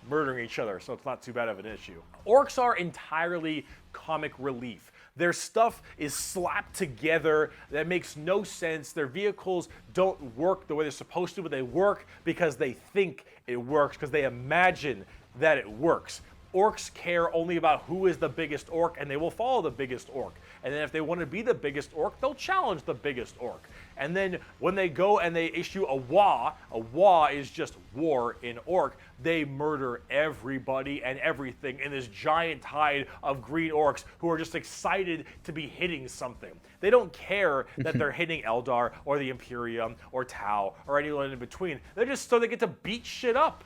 murdering each other, so it's not too bad of an issue. Orcs are entirely comic relief. Their stuff is slapped together. That makes no sense. Their vehicles don't work the way they're supposed to, but they work because they think it works, because they imagine that it works. Orcs care only about who is the biggest orc, and they will follow the biggest orc. And then if they want to be the biggest orc, they'll challenge the biggest orc. And then when they go and they issue a wa is just war in orc, they murder everybody and everything in this giant tide of green orcs who are just excited to be hitting something. They don't care that they're hitting Eldar or the Imperium or Tau or anyone in between. They're just so they get to beat shit up.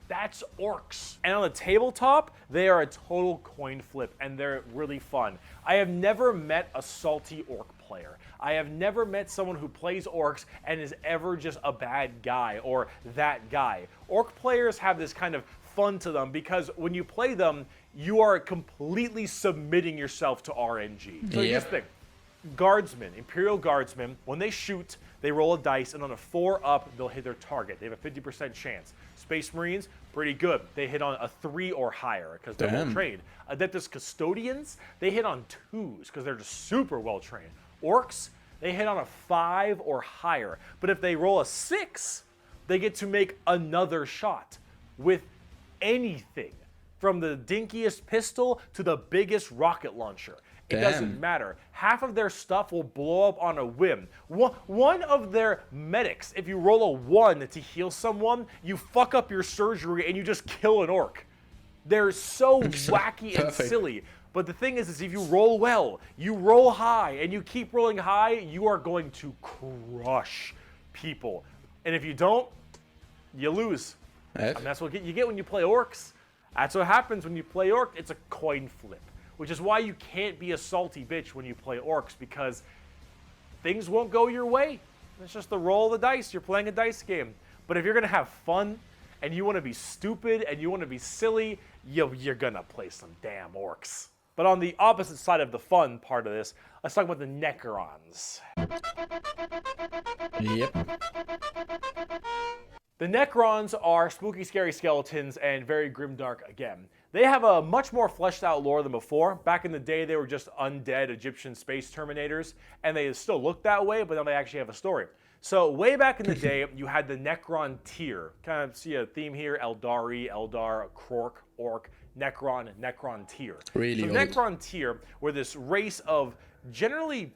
That's orcs. And on the tabletop, they are a total coin flip, and they're really fun. I have never met a salty orc player. I have never met someone who plays orcs and is ever just a bad guy or that guy. Orc players have this kind of fun to them because when you play them, you are completely submitting yourself to RNG. So here's the thing. Guardsmen, Imperial Guardsmen, when they shoot, they roll a dice, and on a 4 up, they'll hit their target. They have a 50% chance. Space Marines, pretty good. They hit on a 3 or higher because they're well trained. Adeptus Custodians, they hit on 2s because they're just super well trained. Orcs, they hit on a 5 or higher. But if they roll a 6, they get to make another shot with anything, from the dinkiest pistol to the biggest rocket launcher. It doesn't matter. Half of their stuff will blow up on a whim. One of their medics, if you roll a 1 to heal someone, you fuck up your surgery and you just kill an orc. They're so wacky and silly. But the thing is if you roll well, you roll high, and you keep rolling high, you are going to crush people. And if you don't, you lose. And that's what you get when you play orcs. That's what happens when you play orc. It's a coin flip. which is why you can't be a salty bitch when you play orcs, because things won't go your way. It's just the roll of the dice. You're playing a dice game. But if you're going to have fun, and you want to be stupid, and you want to be silly, you're going to play some damn orcs. But on the opposite side of the fun part of this, let's talk about the Necrons. Yep. The Necrons are spooky, scary skeletons and very grimdark again. They have a much more fleshed out lore than before. Back in the day, they were just undead Egyptian space terminators, and they still look that way, but now they actually have a story. So way back in the day, you had the Necron tier. Kind of see a theme here: Eldari, Eldar, Krork, Orc, Necron, Necron tier. Really so old. Necron tier were this race of generally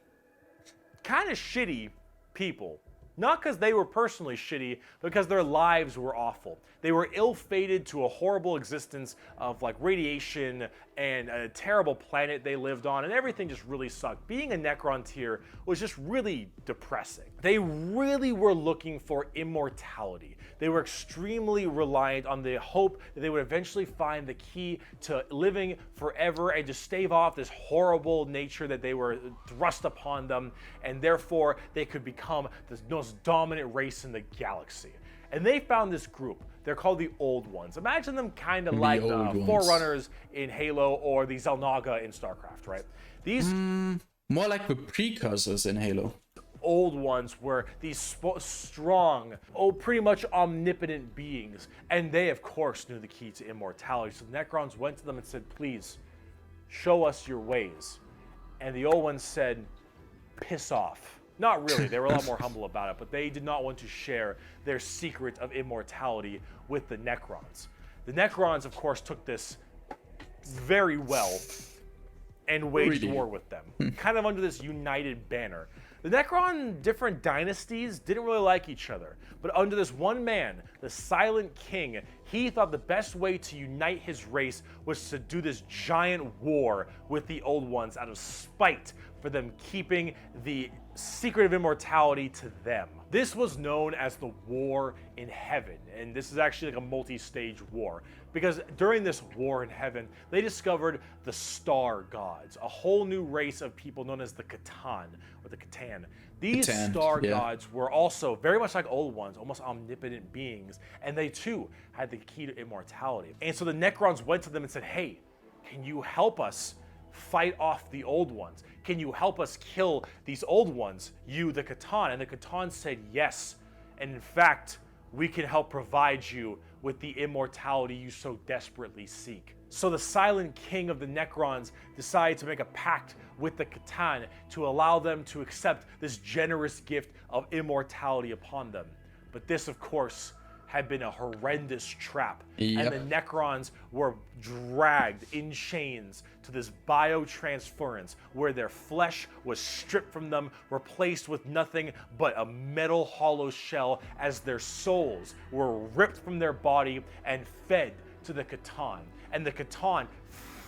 kind of shitty people. Not because they were personally shitty, but because their lives were awful. They were ill-fated to a horrible existence of like radiation and a terrible planet they lived on, and everything just really sucked. Being a Necron tier was just really depressing. They really were looking for immortality. They were extremely reliant on the hope that they would eventually find the key to living forever and to stave off this horrible nature that they were thrust upon them, and therefore they could become the most dominant race in the galaxy. And they found this group. They're called the Old Ones. Imagine them kind of like the Forerunners in Halo or the Xel'Naga in StarCraft, right? These more like the precursors in Halo. Old Ones were these strong, pretty much omnipotent beings, and they of course knew the key to immortality. So the Necrons went to them and said, please show us your ways. And the Old Ones said, piss off. Not really, they were a lot more humble about it, but they did not want to share their secret of immortality with the Necrons. The Necrons of course took this very well and waged war with them, kind of under this united banner. The Necron different dynasties didn't really like each other, but under this one man, the Silent King, he thought the best way to unite his race was to do this giant war with the Old Ones out of spite for them keeping the secret of immortality to them. This was known as the War in Heaven, and this is actually like a multi-stage war, because during this war in heaven, they discovered the Star Gods, a whole new race of people known as the Catan, or the Catan. These Star Gods were also very much like Old Ones, almost omnipotent beings, and they too had the key to immortality. And so the Necrons went to them and said, hey, can you help us fight off the Old Ones? Can you help us kill these Old Ones, you, the Catan? And the Catan said yes, and in fact, we can help provide you with the immortality you so desperately seek. So the Silent King of the Necrons decided to make a pact with the Catan to allow them to accept this generous gift of immortality upon them. But this, of course, had been a horrendous trap, and the Necrons were dragged in chains to this biotransference where their flesh was stripped from them, replaced with nothing but a metal hollow shell, as their souls were ripped from their body and fed to the Catan. And the Catan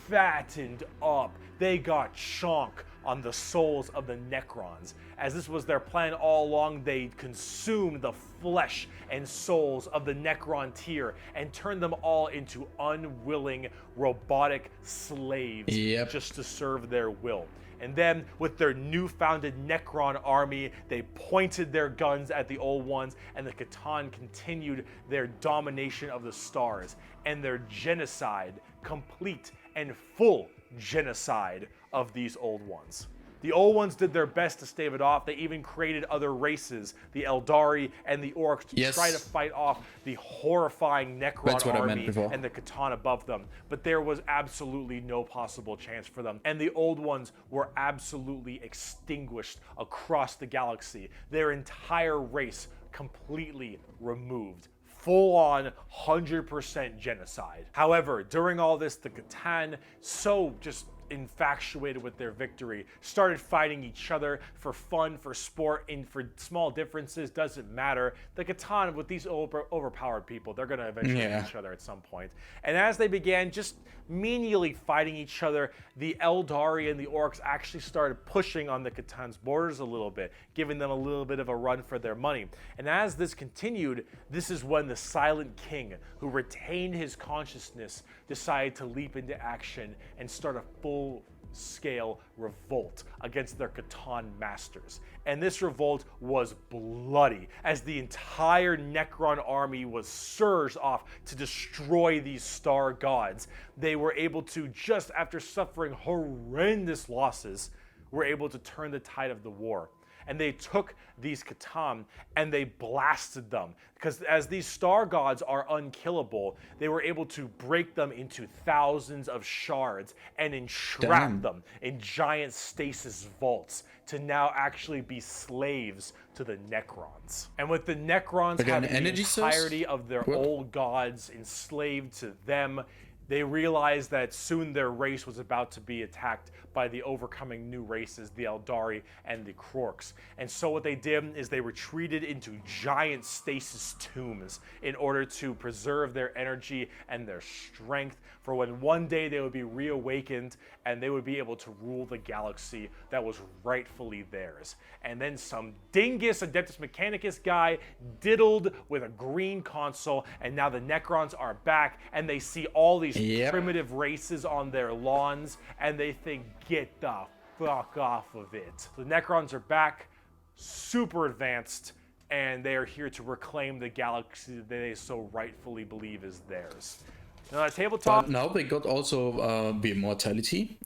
fattened up. They got chonk on the souls of the Necrons. As this was their plan all along, they consumed the flesh and souls of the Necron tier and turned them all into unwilling robotic slaves just to serve their will. And then, with their new-founded Necron army, they pointed their guns at the Old Ones, and the Catan continued their domination of the stars and their genocide, complete and full genocide of these Old Ones. The Old Ones did their best to stave it off. They even created other races, the Eldari and the Orcs, to try to fight off the horrifying Necron army and the Catan above them. But there was absolutely no possible chance for them. And the Old Ones were absolutely extinguished across the galaxy. Their entire race completely removed. Full-on 100% genocide. However, during all this, the Catan, so just infatuated with their victory, started fighting each other for fun, for sport, and for small differences, doesn't matter. The Catan, with these overpowered people, they're going to eventually hit each other at some point. And as they began just menially fighting each other, the Eldari and the Orcs actually started pushing on the Catan's borders a little bit, giving them a little bit of a run for their money. And as this continued, this is when the Silent King, who retained his consciousness, decided to leap into action and start a full full-scale revolt against their Catan masters. And this revolt was bloody, as the entire Necron army was surged off to destroy these star gods. They were able to, just after suffering horrendous losses, were able to turn the tide of the war. And they took these Catan and they blasted them. Because as these star gods are unkillable, they were able to break them into thousands of shards and entrap them in giant stasis vaults to now actually be slaves to the Necrons. And with the Necrons having the entirety of their old gods enslaved to them, they realized that soon their race was about to be attacked by the overcoming new races, the Eldari and the Krorks. And so what they did is they retreated into giant stasis tombs in order to preserve their energy and their strength for when one day they would be reawakened and they would be able to rule the galaxy that was rightfully theirs. And then some dingus Adeptus Mechanicus guy diddled with a green console, and now the Necrons are back and they see all these primitive races on their lawns and they think, get the fuck off of it. The Necrons are back, super advanced, and they are here to reclaim the galaxy that they so rightfully believe is theirs. Now, at tabletop, but now they got also the immortality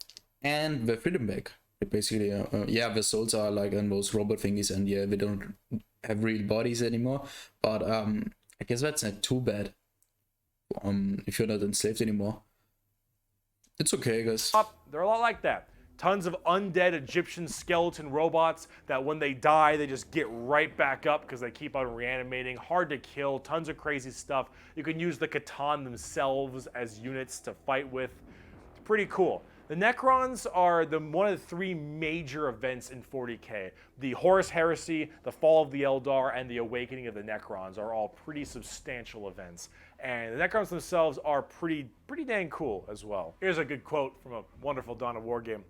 and the freedom back. Basically, the souls are like in those robot thingies, and they don't have real bodies anymore. But I guess that's not too bad. If you're not enslaved anymore, it's okay, I guess. They're a lot like that. Tons of undead Egyptian skeleton robots that when they die, they just get right back up because they keep on reanimating. Hard to kill, tons of crazy stuff. You can use the Catan themselves as units to fight with. It's pretty cool. The Necrons are one of the three major events in 40k. The Horus Heresy, the Fall of the Eldar, and the Awakening of the Necrons are all pretty substantial events. And the Necrons themselves are pretty dang cool as well. Here's a good quote from a wonderful Dawn of War game.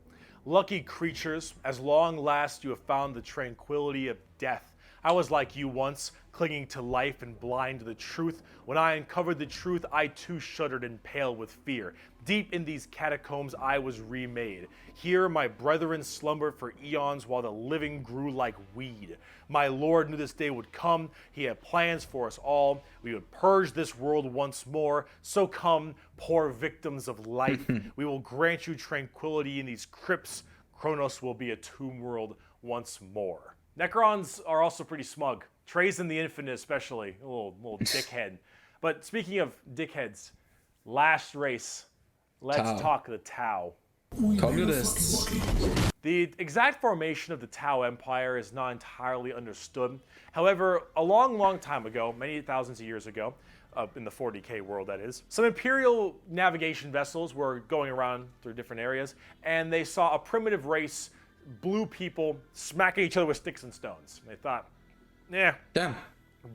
Lucky creatures, as long last you have found the tranquility of death. I was like you once, clinging to life and blind to the truth. When I uncovered the truth, I too shuddered and paled with fear. Deep in these catacombs I was remade. Here my brethren slumbered for eons while the living grew like weed. My Lord knew this day would come. He had plans for us all. We would purge this world once more. So come, poor victims of life. We will grant you tranquility in these crypts. Kronos will be a tomb world once more. Necrons are also pretty smug. Trazen the Infinite especially, a little dickhead. But speaking of dickheads, last race, let's talk the Tau. Communists. The exact formation of the Tau Empire is not entirely understood. However, a long time ago, many thousands of years ago, in the 40k world that is, some Imperial navigation vessels were going around through different areas, and they saw a primitive race, blue people, smacking each other with sticks and stones. They thought, damn,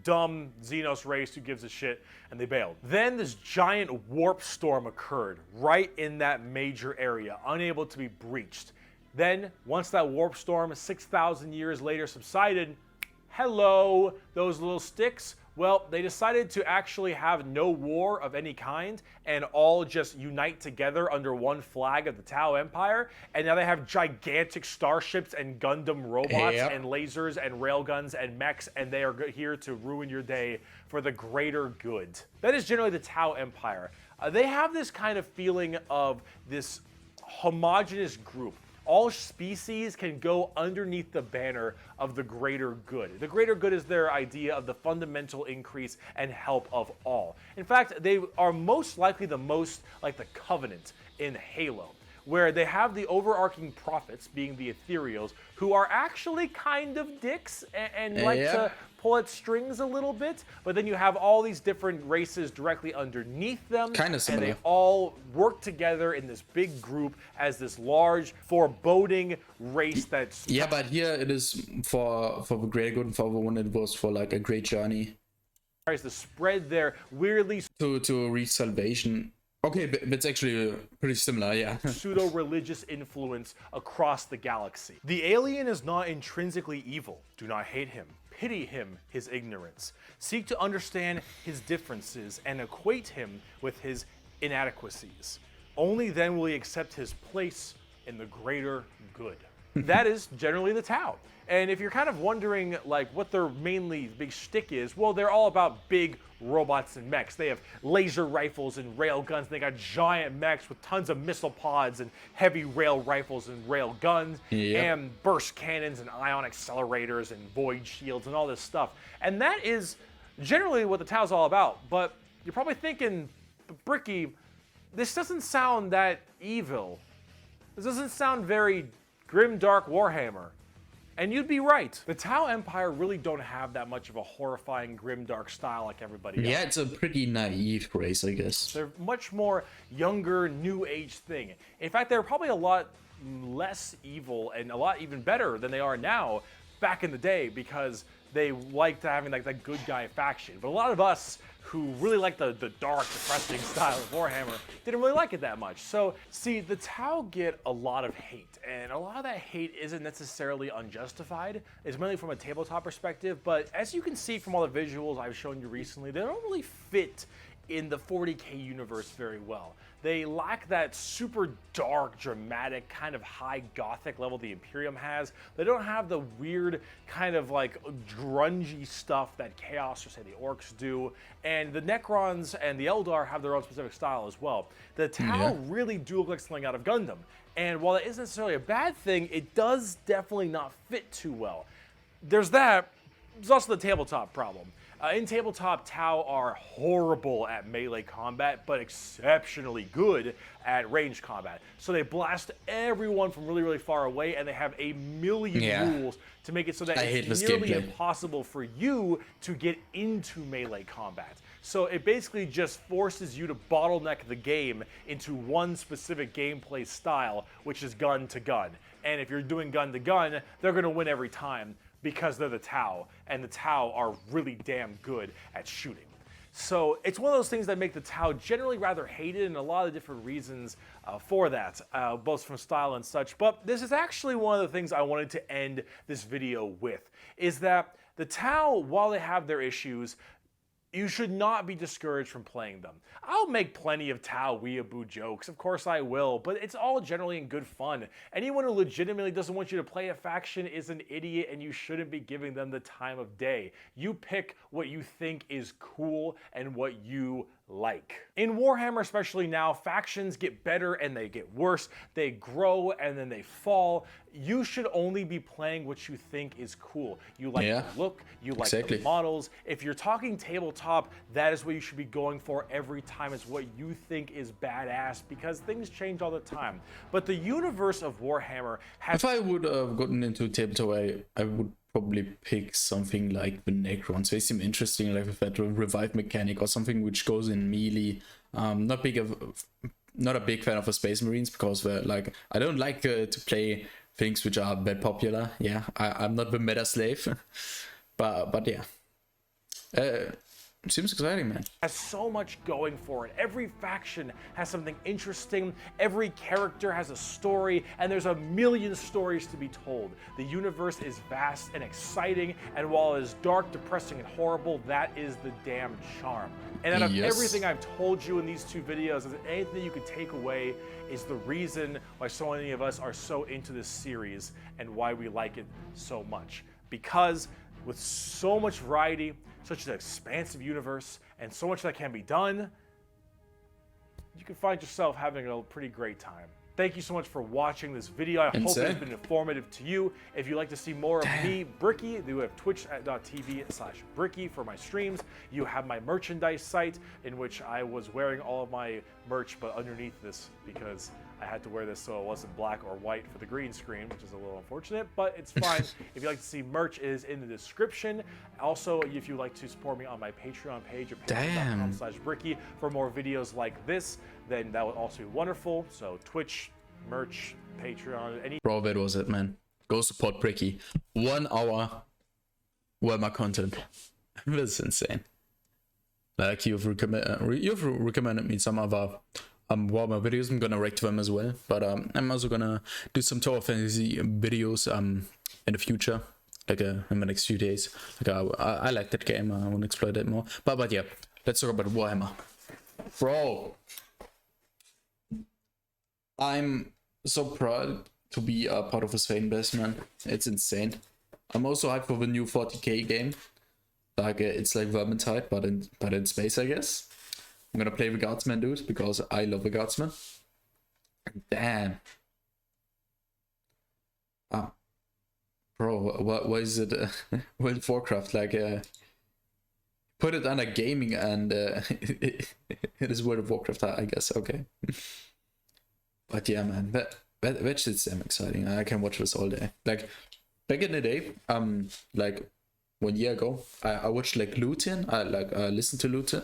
dumb Xenos race, who gives a shit, and they bailed. Then this giant warp storm occurred right in that major area, unable to be breached. Then, once that warp storm 6,000 years later subsided, hello, those little sticks. Well, they decided to actually have no war of any kind and all just unite together under one flag of the Tau Empire. And now they have gigantic starships and Gundam robots and lasers and railguns and mechs, and they are here to ruin your day for the greater good. That is generally the Tau Empire. They have this kind of feeling of this homogenous group. All species can go underneath the banner of the greater good. The greater good is their idea of the fundamental increase and help of all. In fact, they are most likely the most like the Covenant in Halo, where they have the overarching prophets, being the ethereals, who are actually kind of dicks and like to pull at strings a little bit, but then you have all these different races directly underneath them, kind of similar. And they all work together in this big group as this large, foreboding race that's... Yeah, but here it is for the greater good, and for the one it was for like a great journey. Tries to spread their weirdly... To reach salvation. Okay, but it's actually pretty similar, yeah. Pseudo-religious influence across the galaxy. The alien is not intrinsically evil. Do not hate him. Pity him, his ignorance. Seek to understand his differences and equate him with his inadequacies. Only then will he accept his place in the greater good. That is generally the Tau. And if you're kind of wondering like what their mainly big shtick is, well, they're all about big robots and mechs. They have laser rifles and rail guns. They got giant mechs with tons of missile pods and heavy rail rifles and rail guns and burst cannons and ion accelerators and void shields and all this stuff. And that is generally what the Tau's all about. But you're probably thinking, Bricky, this doesn't sound that evil. This doesn't sound very grim, dark Warhammer. And you'd be right. The Tau Empire really don't have that much of a horrifying, grim, dark style like everybody else. Yeah, it's a pretty naive race, I guess. They're much more younger, new age thing. In fact, they're probably a lot less evil and a lot even better than they are now back in the day because they liked having like that good guy faction. But a lot of us who really like the dark, depressing style of Warhammer didn't really like it that much. So, see, the Tau get a lot of hate, and a lot of that hate isn't necessarily unjustified. It's mainly from a tabletop perspective, but as you can see from all the visuals I've shown you recently, they don't really fit in the 40k universe very well. They lack that super dark, dramatic, kind of high gothic level the Imperium has. They don't have the weird kind of like grungy stuff that Chaos or say the Orcs do. And the Necrons and the Eldar have their own specific style as well. The Tau really do look like something out of Gundam. And while that isn't necessarily a bad thing, it does definitely not fit too well. There's that. There's also the tabletop problem. In tabletop, Tau are horrible at melee combat, but exceptionally good at range combat. So they blast everyone from really, really far away, and they have a million rules to make it so that it's nearly impossible for you to get into melee combat. So it basically just forces you to bottleneck the game into one specific gameplay style, which is gun to gun. And if you're doing gun to gun, they're going to win every time, because they're the Tau, and the Tau are really damn good at shooting. So it's one of those things that make the Tau generally rather hated, and a lot of different reasons for that, both from style and such. But this is actually one of the things I wanted to end this video with, is that the Tau, while they have their issues, you should not be discouraged from playing them. I'll make plenty of Tau weeaboo jokes, of course I will, but it's all generally in good fun. Anyone who legitimately doesn't want you to play a faction is an idiot, and you shouldn't be giving them the time of day. You pick what you think is cool and what you like. In Warhammer, especially now, factions get better and they get worse. They grow and then they fall. You should only be playing what you think is cool. You like the look, you like the models. If you're talking tabletop, that is what you should be going for every time, is what you think is badass, because things change all the time. But the universe of Warhammer has... If I would have gotten into tabletop, I would probably pick something like the Necrons. They seem interesting, like with that revive mechanic, or something which goes in melee. Not a big fan of the Space Marines, because like I don't like to play things which are that popular. Yeah, I'm not the meta slave, but yeah. Seems exciting, man. Has so much going for it. Every faction has something interesting. Every character has a story, and there's a million stories to be told. The universe is vast and exciting, and while it is dark, depressing, and horrible, that is the damn charm. And out of everything I've told you in these two videos, if anything you could take away is the reason why so many of us are so into this series and why we like it so much. Because with so much variety, such an expansive universe, and so much that can be done, you can find yourself having a pretty great time. Thank you so much for watching this video. I hope it's been informative to you. If you'd like to see more of me, Bricky, you have twitch.tv/Bricky for my streams. You have my merchandise site, in which I was wearing all of my merch, but underneath this, because I had to wear this so it wasn't black or white for the green screen, which is a little unfortunate, but it's fine. If you'd like to see merch, it is in the description. Also, if you'd like to support me on my Patreon page at patreon.com/Bricky for more videos like this, then that would also be wonderful. So Twitch, merch, Patreon, any... Bro, that was it, man. Go support Bricky. 1 hour Warhammer content. That's insane. Like, you've recommended me some other Warhammer videos. I'm gonna react to them as well, but I'm also gonna do some Tower Fantasy videos in the future, like in the next few days. Like I like that game. I want to explore that more. But yeah, let's talk about Warhammer, bro. I'm so proud to be a part of his fan base, man. It's insane. I'm also hyped for the new 40k game. Like it's like Vermintide, but in space, I guess. I'm gonna play the Guardsman, dude, because I love the Guardsman. Damn. Bro, what is it? World of Warcraft, like put it under gaming and it is World of Warcraft, I guess. Okay. But yeah, man, that shit's damn exciting. I can watch this all day. Like back in the day, like 1 year ago, I watched like Lutin. I listened to Lutin.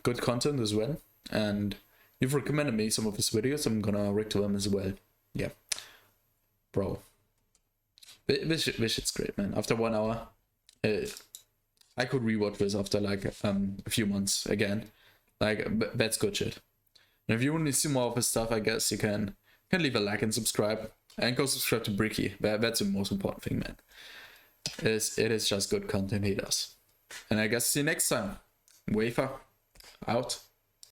Good content as well. And you've recommended me some of his videos. I'm gonna react to them as well. Yeah, bro. This shit's great, man. After 1 hour, I could rewatch this after like a few months again. Like that's good shit. And if you want to see more of his stuff, I guess you can leave a like and subscribe, and go subscribe to Bricky. That's the most important thing, man. It is just good content he does. And I guess see you next time. Wafer out.